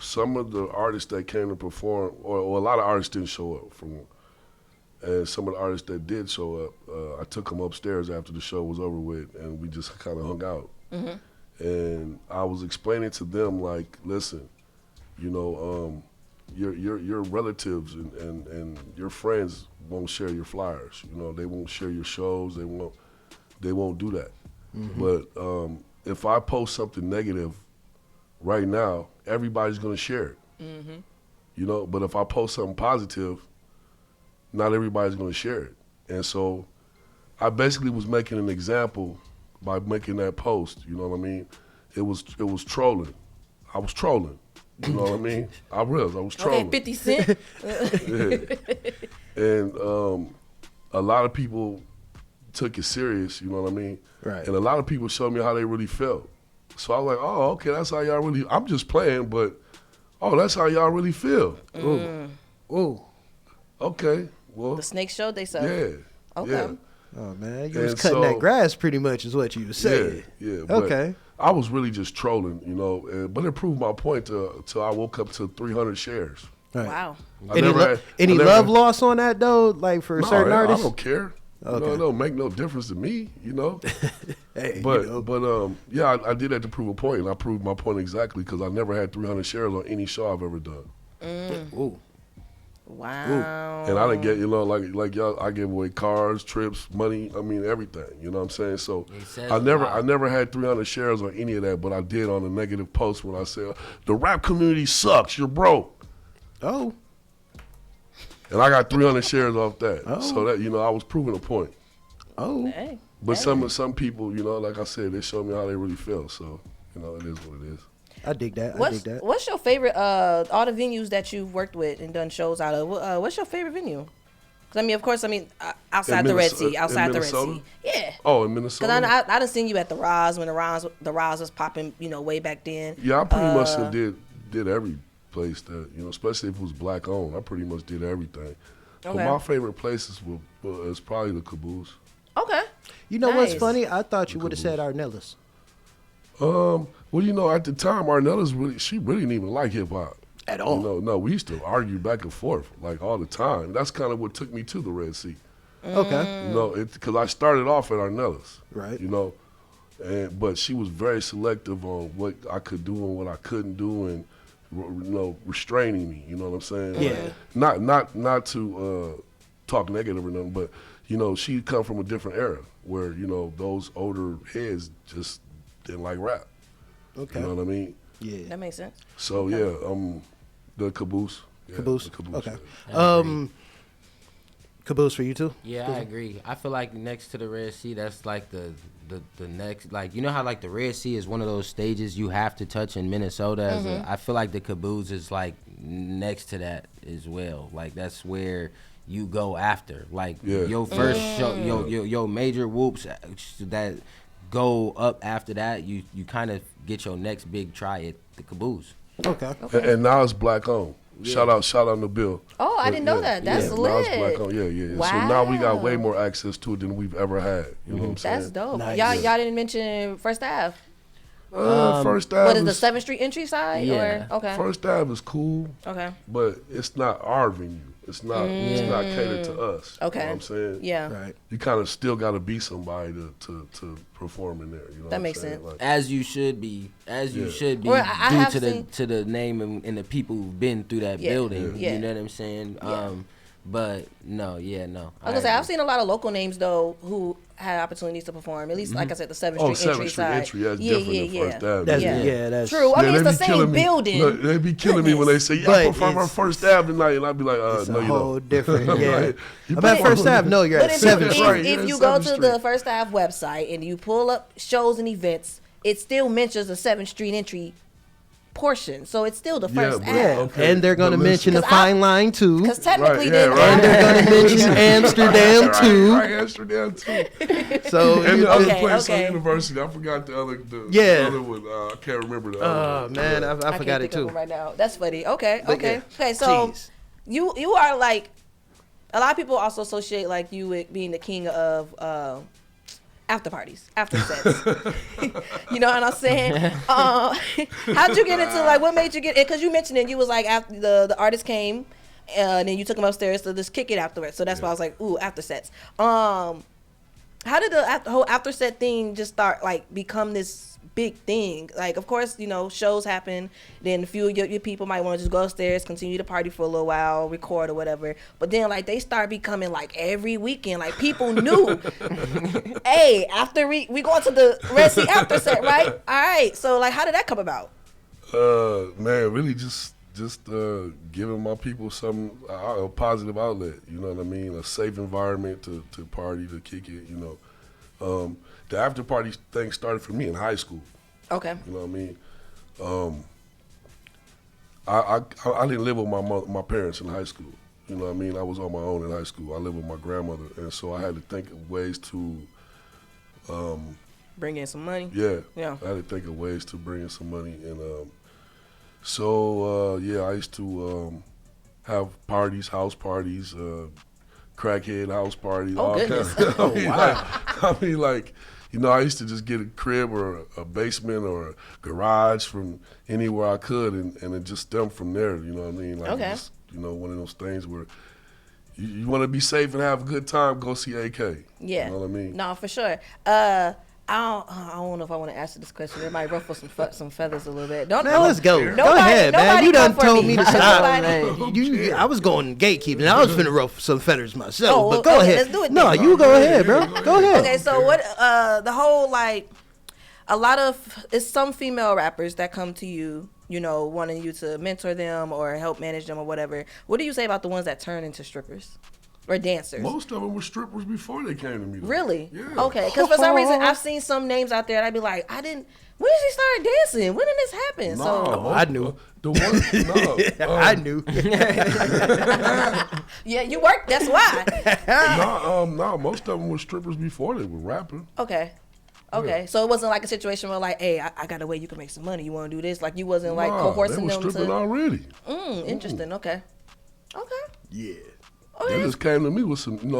some of the artists that came to perform, or a lot of artists didn't show up and some of the artists that did show up, I took them upstairs after the show was over with, and we just kind of hung out. And I was explaining to them, like, listen, you know, your relatives and your friends won't share your flyers. You know, they won't share your shows. They won't do that. But if I post something negative right now, everybody's gonna share it. You know, but if I post something positive, not everybody's gonna share it. And so I basically was making an example by making that post. You know what I mean? It was trolling. I was trolling. You know what I mean? I was trolling. Okay, 50 Cent. Yeah. And a lot of people took it serious, you know what I mean? Right. And a lot of people showed me how they really felt. So I was like, oh, okay, that's how y'all really, I'm just playing, but, oh, that's how y'all really feel. Ooh. Okay, well. The snake showed they self. Yeah. Okay. Yeah. Oh, man, you was And cutting so- that grass pretty much is what you was saying. Yeah. But Okay. I was really just trolling, you know, but it proved my point till I woke up to 300 shares. Right. Wow. I never had- Any I never love had- loss on that, though, like for certain I artists? don't care. Okay. You know, it don't make no difference to me, Hey, but yeah, I did that to prove a point, and I proved my point exactly because I never had 300 shares on any show I've ever done. Ooh. Wow. And I didn't get, like y'all, I gave away cars, trips, money. I mean, everything. You know what I'm saying? So I never had 300 shares on any of that, but I did on a negative post when I said the rap community sucks. You're broke. Oh. And I got 300 shares off that. Oh. So that I was proving a point. Oh. Hey. But some people, like I said, they showed me how they really feel. So it is what it is. I dig that. What's your favorite? All the venues that you've worked with and done shows out of. What's your favorite venue? Because of course, outside the Red Sea, outside the Red Sea. Yeah. Oh, in Minnesota. Because I done seen you at the Roz when the Roz was popping, way back then. Yeah, I pretty much did every place that especially if it was black owned. I pretty much did everything. Okay. But my favorite places is probably the Caboose. Okay. You know Nice. what's funny? I thought you would have said Arnellis. Well, at the time, Arnella's she really didn't even like hip hop At all. No, we used to argue back and forth like all the time. That's kind of what took me to the Red Sea. Okay. Because I started off at Arnella's. Right. But she was very selective on what I could do and what I couldn't do, and restraining me. You know what I'm saying? Yeah. Like, not to talk negative or nothing, but she come from a different era where those older heads just didn't like rap. Okay. You know what I mean? Yeah. That makes sense. So the Caboose. Yeah, Caboose. the Caboose. Okay. Yeah. Caboose for you too? Yeah, I agree. I feel like next to the Red Sea, that's like the next, like, how like the Red Sea is one of those stages you have to touch in Minnesota. I feel like the Caboose is like next to that as well. Like that's where you go after. Like your first show, your major whoops that go up after that, you kind of get your next big try at the Caboose. Okay. And now it's black owned. Yeah. Shout out to Bill. Oh, I didn't know that. That's lit. Now it's black owned. Yeah. Wow. So now we got way more access to it than we've ever had. You know what I'm saying? That's dope. Nice. Y'all didn't mention First Ave. First Ave. What is the 7th Street entry side? Yeah. Or okay. First Ave is cool. Okay. But it's not our venue. It's not catered to us. Okay. You know what I'm saying? Yeah. Right. You kind of still got to be somebody to perform in there. You know That what makes I'm saying? sense. Like, As you should be, Well, I due have to seen- the name and the people who've been through that Yeah. building. Yeah. You know what I'm saying? Yeah. But no. I was gonna say I've seen a lot of local names though who had opportunities to perform. At least, like I said, the 7th Street entry 7th Street side. entry, that's different than First Ave. That's Yeah. that's True. I mean, it's they the be killing same me. building. Look, they be killing me when they say, But "Yeah, I perform on it's- First Ave tonight," and I'd be like, It's "No, a you whole don't." different, yeah. Like, you I'm at perform- First Ave. No, you're But at if, 7th if, Street. Right, if yeah, you go 7th to the Street. First Ave website and you pull up shows and events, it still mentions the 7th Street entry portion. So it's still the First but- Ave. Yeah. Okay, And they're going to but mention the listen. 'Cause Fine Line too. Because technically, Right, then yeah, right. And they're going to mention Amsterdam too. Right, Amsterdam too. So And you the other Okay, place okay. on University, I forgot the other one. I can't remember the other Oh one. man, Yeah. I I forgot can't it think of too. them right now. That's funny. Okay. But yeah. Okay. So Jeez. you are like, a lot of people also associate like you with being the king of after parties, after sets. You know what I'm saying? How'd you get into, like, what made you get it? Because you mentioned it, you was like, after the artist came, and then you took him upstairs to just kick it afterwards. So that's why I was like, ooh, after sets. How did the whole after set thing just start, like, become this big thing? Like, of course, shows happen, then a few of your people might want to just go upstairs, continue to party for a little while, record or whatever, but then like they start becoming like every weekend, like people knew, hey, after we going to the Red Sea after set, right? All right, so like how did that come about? Man, really just giving my people a positive outlet. You know what I mean? A safe environment to party, to kick it. The after party thing started for me in high school. Okay. You know what I mean? I didn't live with my parents in high school. You know what I mean? I was on my own in high school. I lived with my grandmother, and so I had to think of ways to Bring in some money. Yeah. Yeah. I had to think of ways to bring in some money. And I used to have parties, house parties, crackhead house parties. Oh, all goodness. kinds of, I used to just get a crib or a basement or a garage from anywhere I could and it just stemmed from there, you know what I mean? Like, Okay. just, one of those things where, You want to be safe and have a good time, go see AK. Yeah. You know what I mean? No, for sure. I don't know if I want to answer this question. It might ruffle some feathers a little bit. Man, let's go. Go ahead, man. You done told me to stop. I was going gatekeeping. I was finna ruffle some feathers myself. But go ahead. Let's do it. No, you go ahead, bro. Go ahead. Okay, so what? The whole like, a lot of it's some female rappers that come to you, you know, wanting you to mentor them or help manage them or whatever. What do you say about the ones that turn into strippers? Or dancers. Most of them were strippers before they came to me. Though. Really? Yeah. Okay. Because for some reason, I've seen some names out there, and I'd be like, when did she start dancing? When did this happen? No, I knew. The one, I knew. Yeah, you worked. That's why. no, most of them were strippers before they were rapping. Okay. Yeah. So it wasn't like a situation where like, hey, I got a way you can make some money. You want to do this? Like you wasn't like coercing them to. They were stripping already. Interesting. Okay. Yeah. They just came to me with some, by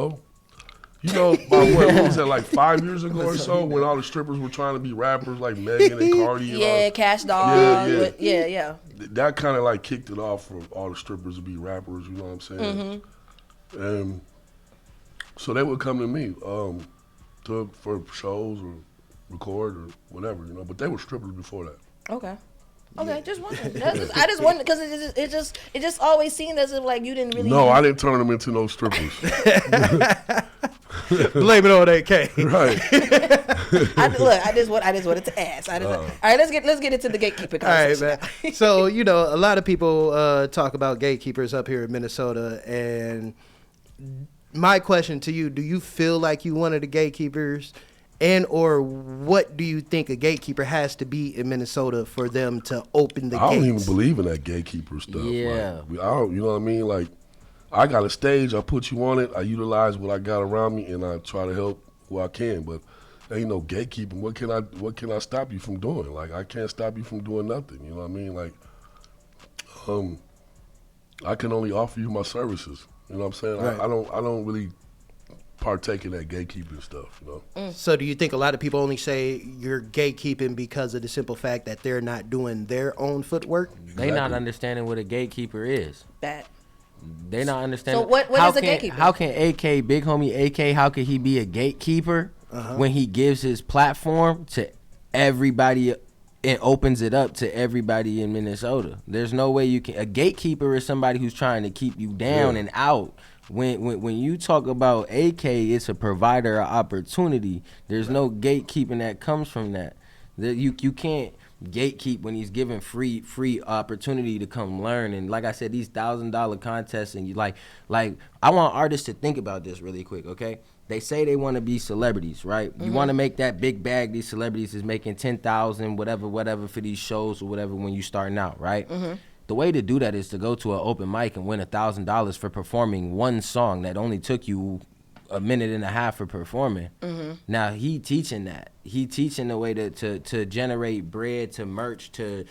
what was that, like 5 years ago or so, when all the strippers were trying to be rappers like Megan and Cardi. Yeah, Cash Doll. Yeah. That kind of like kicked it off for all the strippers to be rappers, you know what I'm saying? And so they would come to me for shows or record or whatever, but they were strippers before that. Okay, just wondering. I just wondered because it just always seemed as if like you didn't really. No, I didn't turn them into no strippers. Blame it on AK. Right. I just wanted to ask. All right, let's get into the gatekeeper conversation. All right, man. So a lot of people talk about gatekeepers up here in Minnesota, and my question to you: do you feel like you one of the gatekeepers? And or what do you think a gatekeeper has to be in Minnesota for them to open the gates? I don't even believe in that gatekeeper stuff. Yeah. Like, I don't, you know what I mean? Like, I got a stage, I put you on it, I utilize what I got around me, and I try to help who I can. But there ain't no gatekeeping. What can I stop you from doing? Like, I can't stop you from doing nothing. You know what I mean? Like, I can only offer you my services. You know what I'm saying? Right. I don't really partake in that gatekeeping stuff, So do you think a lot of people only say you're gatekeeping because of the simple fact that they're not doing their own footwork? They not understanding what a gatekeeper is. That. They not understanding. So what is a gatekeeper? How can AK, Big Homie AK, how could he be a gatekeeper when he gives his platform to everybody and opens it up to everybody in Minnesota? There's no way you can. A gatekeeper is somebody who's trying to keep you down and out. When you talk about AK, it's a provider of opportunity. There's no gatekeeping that comes from that. You can't gatekeep when he's given free opportunity to come learn. And like I said, these $1,000 contests, and you like I want artists to think about this really quick, okay? They say they want to be celebrities, right? You want to make that big bag. These celebrities is making $10,000, whatever for these shows or whatever when you starting out, right? The way to do that is to go to an open mic and win $1,000 for performing one song that only took you a minute and a half for performing. Now he teaching that. He teaching the way to generate bread, to merch, to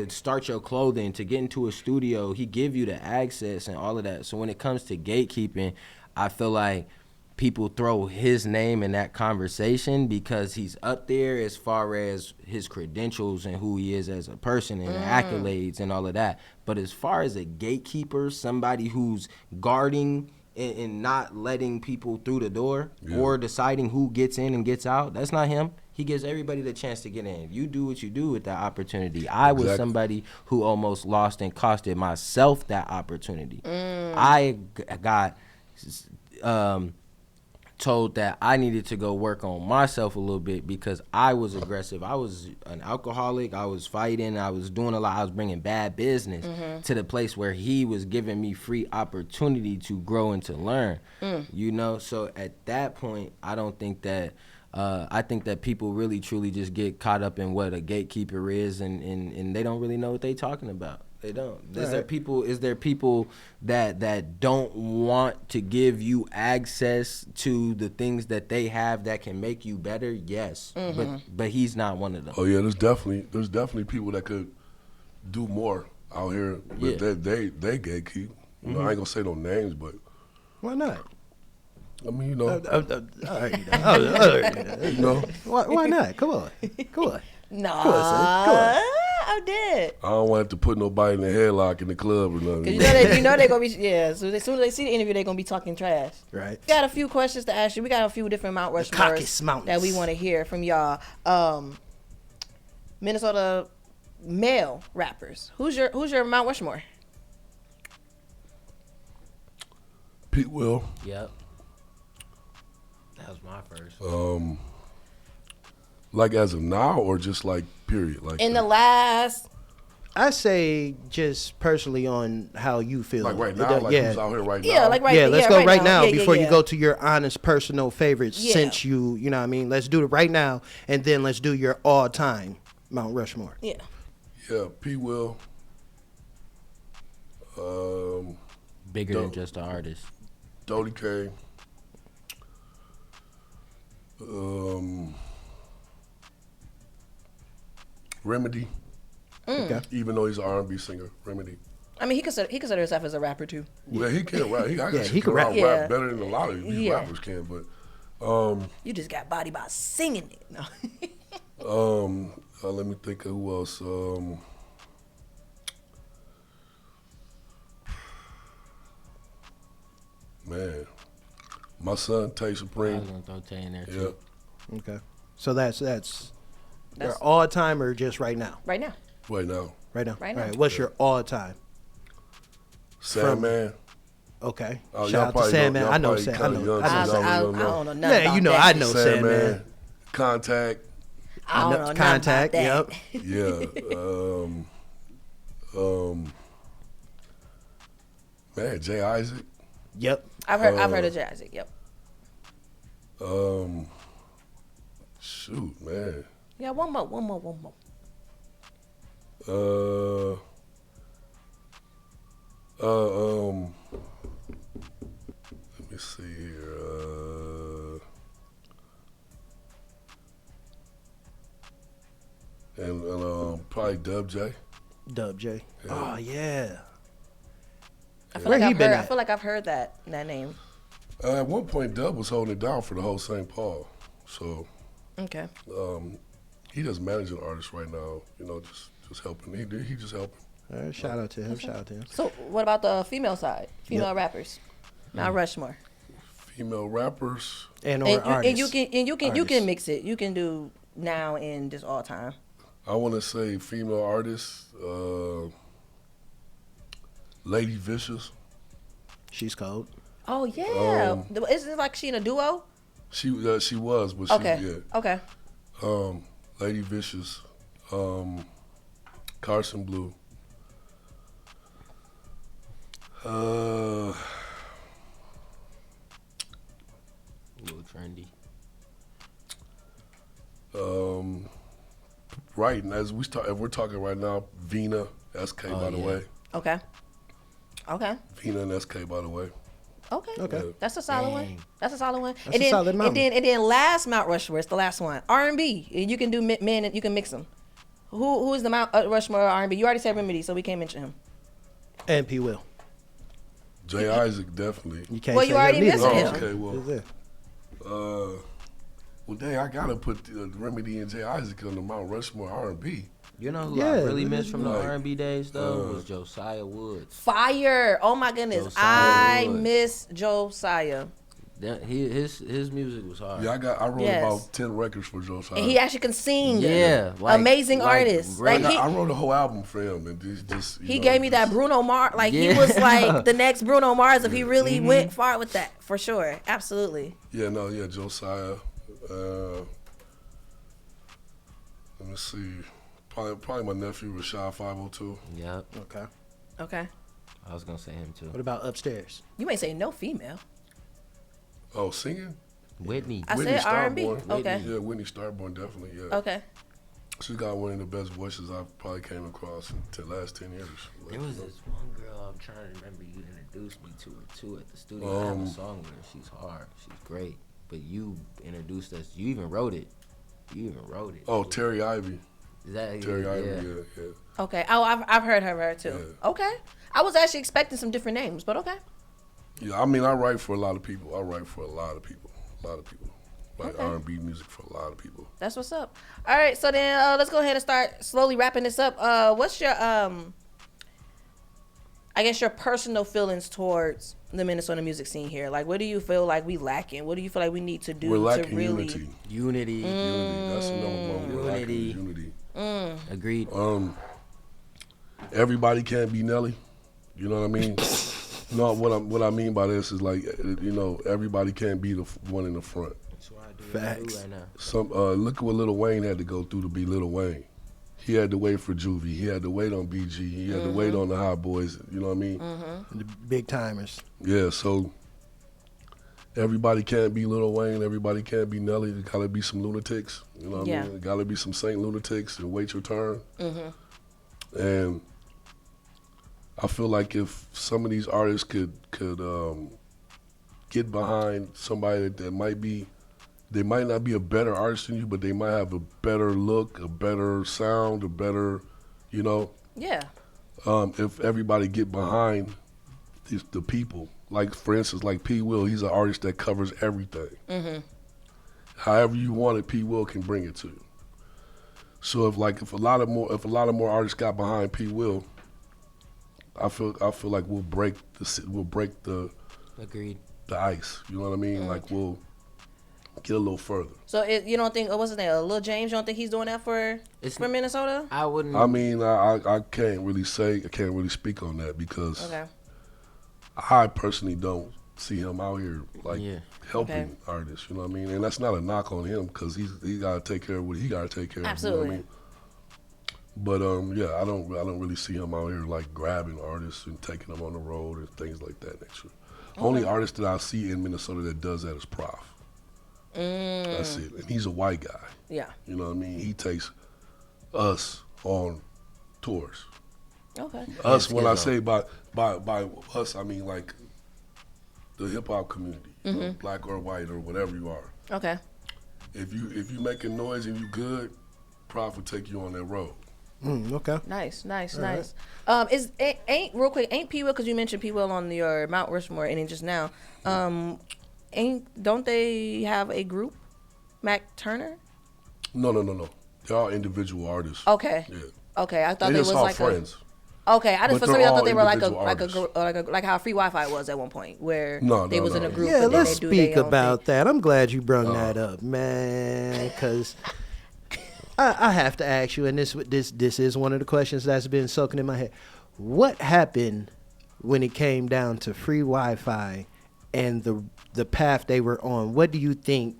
start your clothing, to get into a studio. He give you the access and all of that. So when it comes to gatekeeping, I feel like people throw his name in that conversation because he's up there as far as his credentials and who he is as a person and accolades and all of that. But as far as a gatekeeper, somebody who's guarding and not letting people through the door or deciding who gets in and gets out, that's not him. He gives everybody the chance to get in. You do what you do with that opportunity. I was somebody who almost lost and costed myself that opportunity. I got told that I needed to go work on myself a little bit because I was aggressive. I was an alcoholic. I was fighting. I was doing a lot. I was bringing bad business to the place where he was giving me free opportunity to grow and to learn. So at that point, I don't think that I think that people really truly just get caught up in what a gatekeeper is and they don't really know what they're talking about. They don't. Is there people that don't want to give you access to the things that they have that can make you better? Yes. But he's not one of them. Oh yeah, there's definitely people that could do more out here, but they gatekeep. I ain't gonna say no names, but why not? I mean, Why not? Come on. No. Come on, I did. I don't want to put nobody in the headlock in the club or nothing. Cause you know they gonna be So as soon as they see the interview, they gonna be talking trash. Right. We got a few questions to ask you. We got a few different Mount Rushmores that we want to hear from y'all. Minnesota male rappers. Who's your Mount Rushmore? Pete Will. Yep. That was my first. Like as of now or just like period? Like In the last. I say just personally on how you feel. Like right now, like who's out here right now? Yeah, like right now. Yeah, let's go right now Yeah, before yeah. you go to your honest personal favorites. Yeah. Since you know what I mean. Let's do it right now, and then let's do your all-time Mount Rushmore. Yeah. Yeah, P. Will. Bigger than just an artist. Dodie K. Remedy. Okay. Even though he's an R&B singer, Remedy. I mean, he consider himself as a rapper too. Well, he can rap. He can rap. Yeah. better than a lot of these rappers can. But You just got body by singing it. No. let me think of who else. Man, my son Tay I Supreme. was gonna throw Tay in there Yeah, too. Okay. So that's your all-time or just right now? Right now. right now. Right now. Right All now. right. What's your all-time? Sandman. Okay. Oh, Shout y'all out to probably Sandman. y'all I know probably Sandman. kinda young, I so y'all don't know know. nothing Yeah, you know about I that. know Sandman. Sandman. Contact. I don't know nothing Contact. about that. Yep. Yeah. Man, Jay Isaac. Yep. I've heard of Jay Isaac. Yep. Shoot, man. Yeah, one more. Let me see here. And probably Dub J. Dub J. Yeah. Oh yeah. I feel Where like he been I at? feel like I've heard that name. At one point, Dub was holding it down for the whole St. Paul. So Okay. he just managing artists right now. You know, just helping. He just helping. All right, shout out to him. Shout out to him. So what about the female side? Female Yep. rappers. Mount Rushmore. Female rappers. And And you can Artists. mix it. You can do now and just all time. I want to say female artists. Lady Vicious. She's cold. Oh yeah. Isn't it like she in a duo? She was, but Okay. she Okay. Lady Vicious. Carson Blue. A little trendy. Right, and as if we're talking right now, Vina, SK by the yeah. way. Okay. Vina and SK by the way. Okay. Okay. That's a solid one. Dang. That's a solid one. That's a solid mountain. And then last Mount Rushmore, it's the last one. R&B. You can do men and you can mix them. Who is the Mount Rushmore R&B? You already said Remedy, so we can't mention him. And P. Will. Jay Isaac definitely. You can't Well, say you already him neither. missed him. Okay, well, Who's there? well, dang, I gotta put Remedy and Jay Isaac on the Mount Rushmore R&B. You know who Yeah, I really missed from the like, R&B days though was Josiah Woods. Fire. Oh my goodness. Josiah I Woods. miss Josiah. His music was hard. Yeah, I wrote Yes. about 10 records for Josiah. And he actually can sing. Yeah, like- amazing like artist. great. Like I wrote a whole album for him, and just he gave me that Bruno Mars. Like he Yeah. was like the next Bruno Mars if he really went far with that, for sure. Absolutely. Yeah, Josiah. Let me see. Probably my nephew Rashad 502. Yep. Okay. Okay. I was gonna say him too. What about upstairs? You ain't say no female. Oh, singing? Whitney. I Whitney said R&B. Starborn. Okay. Yeah, Whitney Starborn, definitely, yeah. Okay. She's got one of the best voices I've probably came across in the last 10 years. There was this one girl I'm trying to remember you introduced me to her too at the studio. I have a song with her. She's hard. She's great. But you introduced us. You even wrote it. Oh, Terry Ivy. Is that Terry yeah. Ivy, yeah. Okay. Oh, I've heard her too. Yeah. Okay. I was actually expecting some different names, but okay. Yeah, I mean, I write for a lot of people. like R&B music for a lot of people. That's what's up. All right, so then let's go ahead and start slowly wrapping this up. What's your I guess your personal feelings towards the Minnesota music scene here? Like, what do you feel like we lacking? What do you feel like we need to do We're lacking to really unity. Unity. That's the number one. We're lacking unity. Agreed. Everybody can't be Nelly. You know what I mean? No, what I mean by this is like, you know, everybody can't be the one in the front. That's what I do Facts. right now. Look at what Lil Wayne had to go through to be Lil Wayne. He had to wait for Juvie. He had to wait on BG. He had to wait on the Hot Boys. You know what I mean? The big timers. Yeah. So everybody can't be Lil Wayne. Everybody can't be Nelly. There gotta be some lunatics. You know what I mean? There gotta be some Saint lunatics and wait your turn. And I feel like if some of these artists could get behind somebody that might be, they might not be a better artist than you, but they might have a better look, a better sound, a better, you know. Yeah. If everybody get behind the people, like for instance, like P. Will, he's an artist that covers everything. However you want it, P. Will can bring it to you. So if a lot of more artists got behind P. Will, I feel like we'll break the Agreed. the ice. You know what I mean? Like we'll get a little further. So you don't think, what's his name, Lil James? You don't think he's doing that for Minnesota? I wouldn't. I mean, I can't really speak on that because Okay. I personally don't see him out here like helping Okay. artists. You know what I mean? And that's not a knock on him because he got to take care of what he got to take care of. Absolutely. You know what I mean? But yeah, I don't really see him out here like grabbing artists and taking them on the road and things like that next year. Only artist that I see in Minnesota that does that is Prof. That's it, and he's a white guy. Yeah. You know what I mean? He takes us on tours. Okay. Us, when I say by us, I mean like the hip hop community, you know, black or white or whatever you are. Okay. If you making noise and you good, Prof will take you on that road. Okay. Nice. right. Ain't real quick, ain't P. Will, because you mentioned P. Will on your Mount Rushmore and just now, don't they have a group, Mac Turner? No. They're all individual artists. Okay. Yeah. Okay, I thought They they just was all like friends. Okay, I just But for some they're reason I all thought they were individual like how Free Wi-Fi was at one point, where No, they was in a no. group. Yeah, but then let's they do speak their own about thing. that. I'm glad you brought that up, man, because I have to ask you, and this is one of the questions that's been soaking in my head. What happened when it came down to free Wi-Fi and the path they were on? What do you think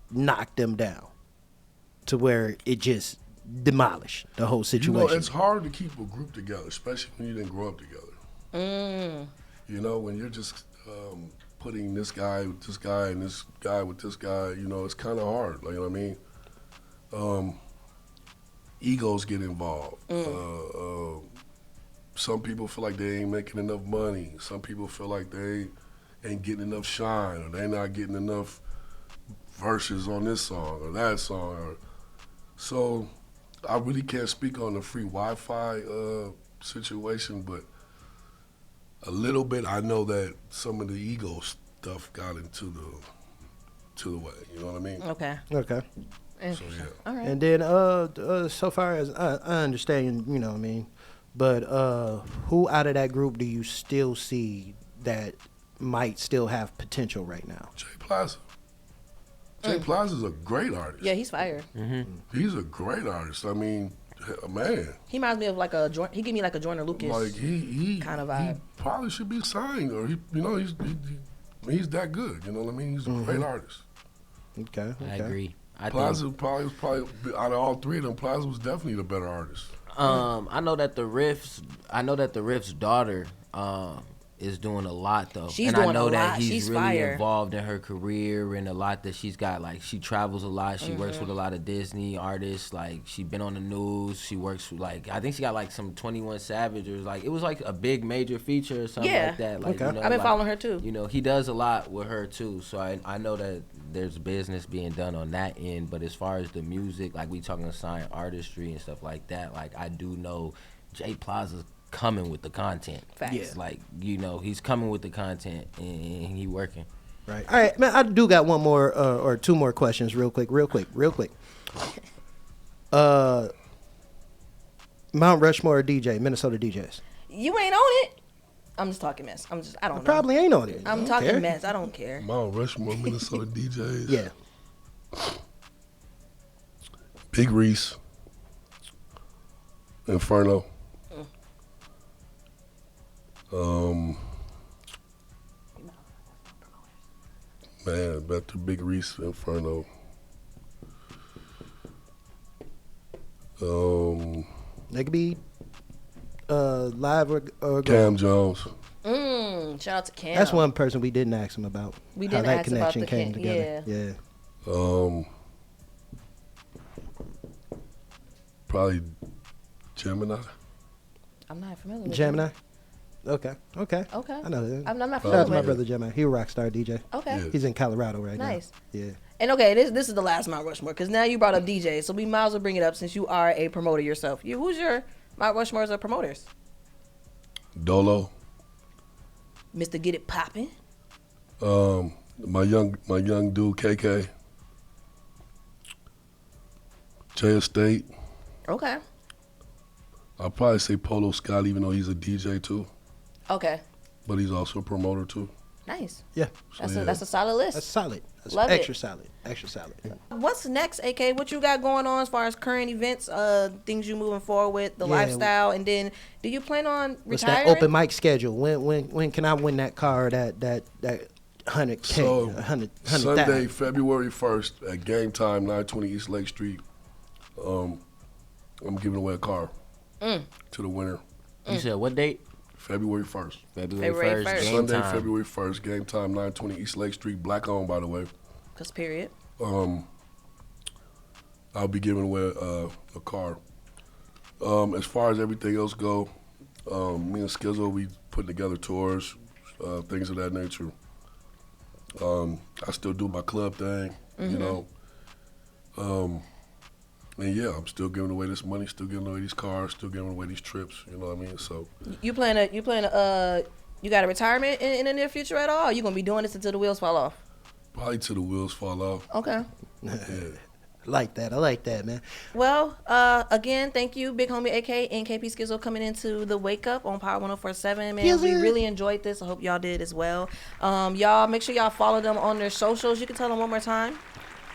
knocked them down to where it just demolished the whole situation? You know, it's hard to keep a group together, especially when you didn't grow up together. You know, when you're just putting this guy with this guy and this guy with this guy, you know, it's kind of hard. Like, you know what I mean? Egos get involved. Some people feel like they ain't making enough money. Some people feel like they ain't getting enough shine, or they not getting enough verses on this song or that song. So I really can't speak on the free Wi-Fi situation, but a little bit I know that some of the ego stuff got into the way. You know what I mean? Okay. Okay. So yeah. All right. And then, so far as I understand, you know what I mean, but who out of that group do you still see that might still have potential right now? Jay Plaza. Jay Plaza's a great artist. Yeah, he's fire. He's a great artist. I mean, man. He reminds me of like he give me like a Joyner Lucas. Like he kind of vibe. He probably should be signed, or he's that good. You know what I mean? He's a great artist. Okay. I agree. Plaza probably out of all three of them, Plaza was definitely the better artist. I know that the Riff's daughter is doing a lot though. She's and doing I know a that lot. he's She's really fire. involved in her career and a lot that she's got. Like she travels a lot. She works with a lot of Disney artists. Like she been on the news. She works with I think she got like some 21 Savage or like it was like a big major feature or something like that. Like Okay. you know, I've been following her too. You know, he does a lot with her too. So I know that there's business being done on that end. But as far as the music, like we talking sign artistry and stuff like that, like I do know Jay Plaza's coming with the content. Facts. Yeah. Like, you know, he's coming with the content and he working. Right. All right, man. I do got one more or two more questions, real quick. Mount Rushmore DJ, Minnesota DJs. You ain't on it. I'm just talking mess. I don't know. Probably ain't on it. I'm talking mess. I don't care. Mount Rushmore, Minnesota DJs. Yeah. Big Reese. Inferno. Man, back to Big Reese, Inferno. They could be live or Cam Jones. Shout out to Cam. That's one person we didn't ask him about. We how didn't that ask connection about the came together. Yeah. Probably Gemini. I'm not familiar with Gemini. him. Okay. I know that. I'm not Shout out familiar to my with brother Gemini. He a rock star DJ. Okay. Yeah. He's in Colorado right now. Nice. Yeah. And okay, this is the last Mount Rushmore because now you brought up DJ, so we might as well bring it up since you are a promoter yourself. Who's your Mount Rushmores of promoters? Dolo. Mr. Get It Poppin'. My young dude KK. Jay Estate. Okay. I'll probably say Polo Scott, even though he's a DJ too, Okay. but he's also a promoter too. Nice. Yeah. That's a solid list. That's solid. That's Love extra it. solid. Extra solid. What's next, AK? What you got going on as far as current events, things you moving forward with, the Yeah. lifestyle, and then do you plan on What's retiring? that open mic schedule? When can I win that car? That 100K, So 100,000. Sunday, February 1st at Game Time, 920 East Lake Street. I'm giving away a car to the winner. You said what date? February 1st. February 1st. Game Sunday, time. February 1st, Game Time, 920 East Lake Street. Black owned, by the way. Cause period. I'll be giving away a car. As far as everything else go, me and Skizzo, we putting together tours, things of that nature. I still do my club thing, you know. And yeah, I'm still giving away this money, still giving away these cars, still giving away these trips. You know what I mean? So You got a retirement in the near future at all? Or you gonna be doing this until the wheels fall off? probably till the wheels fall off. Okay. Yeah. I like that, man. Well, again, thank you, Big Homie AK and KpSkizzo coming into the Wake Up on Power 104.7. Man, Yes, we sir. really enjoyed this. I hope y'all did as well. Y'all make sure y'all follow them on their socials. You can tell them one more time.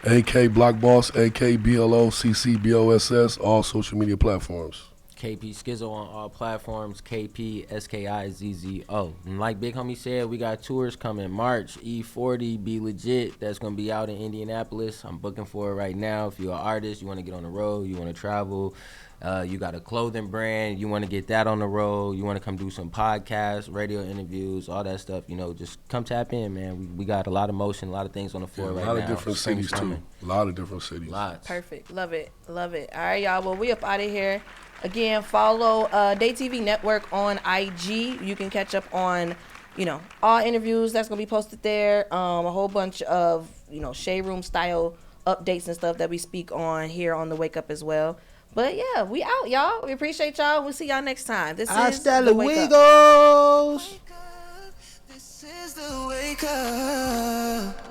AK BlockBoss, AK BLOCCBOSS, all social media platforms. KpSkizzo on all platforms, KpSkizzo. And like Big Homie said, we got tours coming March, E40, Be Legit. That's going to be out in Indianapolis. I'm booking for it right now. If you're an artist, you want to get on the road, you want to travel, you got a clothing brand, you want to get that on the road, you want to come do some podcasts, radio interviews, all that stuff, just come tap in, man. We got a lot of motion, a lot of things on the floor right now. A lot of different Spring's cities, coming. too. A lot of different cities. Lots. Perfect. Love it. Love it. All right, y'all. Well, we up out of here. Again, follow Day TV Network on IG. You can catch up on, all interviews that's going to be posted there. A whole bunch of, Shade Room style updates and stuff that we speak on here on the Wake Up as well. But yeah, we out, y'all. We appreciate y'all. We'll see y'all next time. This is the Wake Up. Luegos. This is the wake up.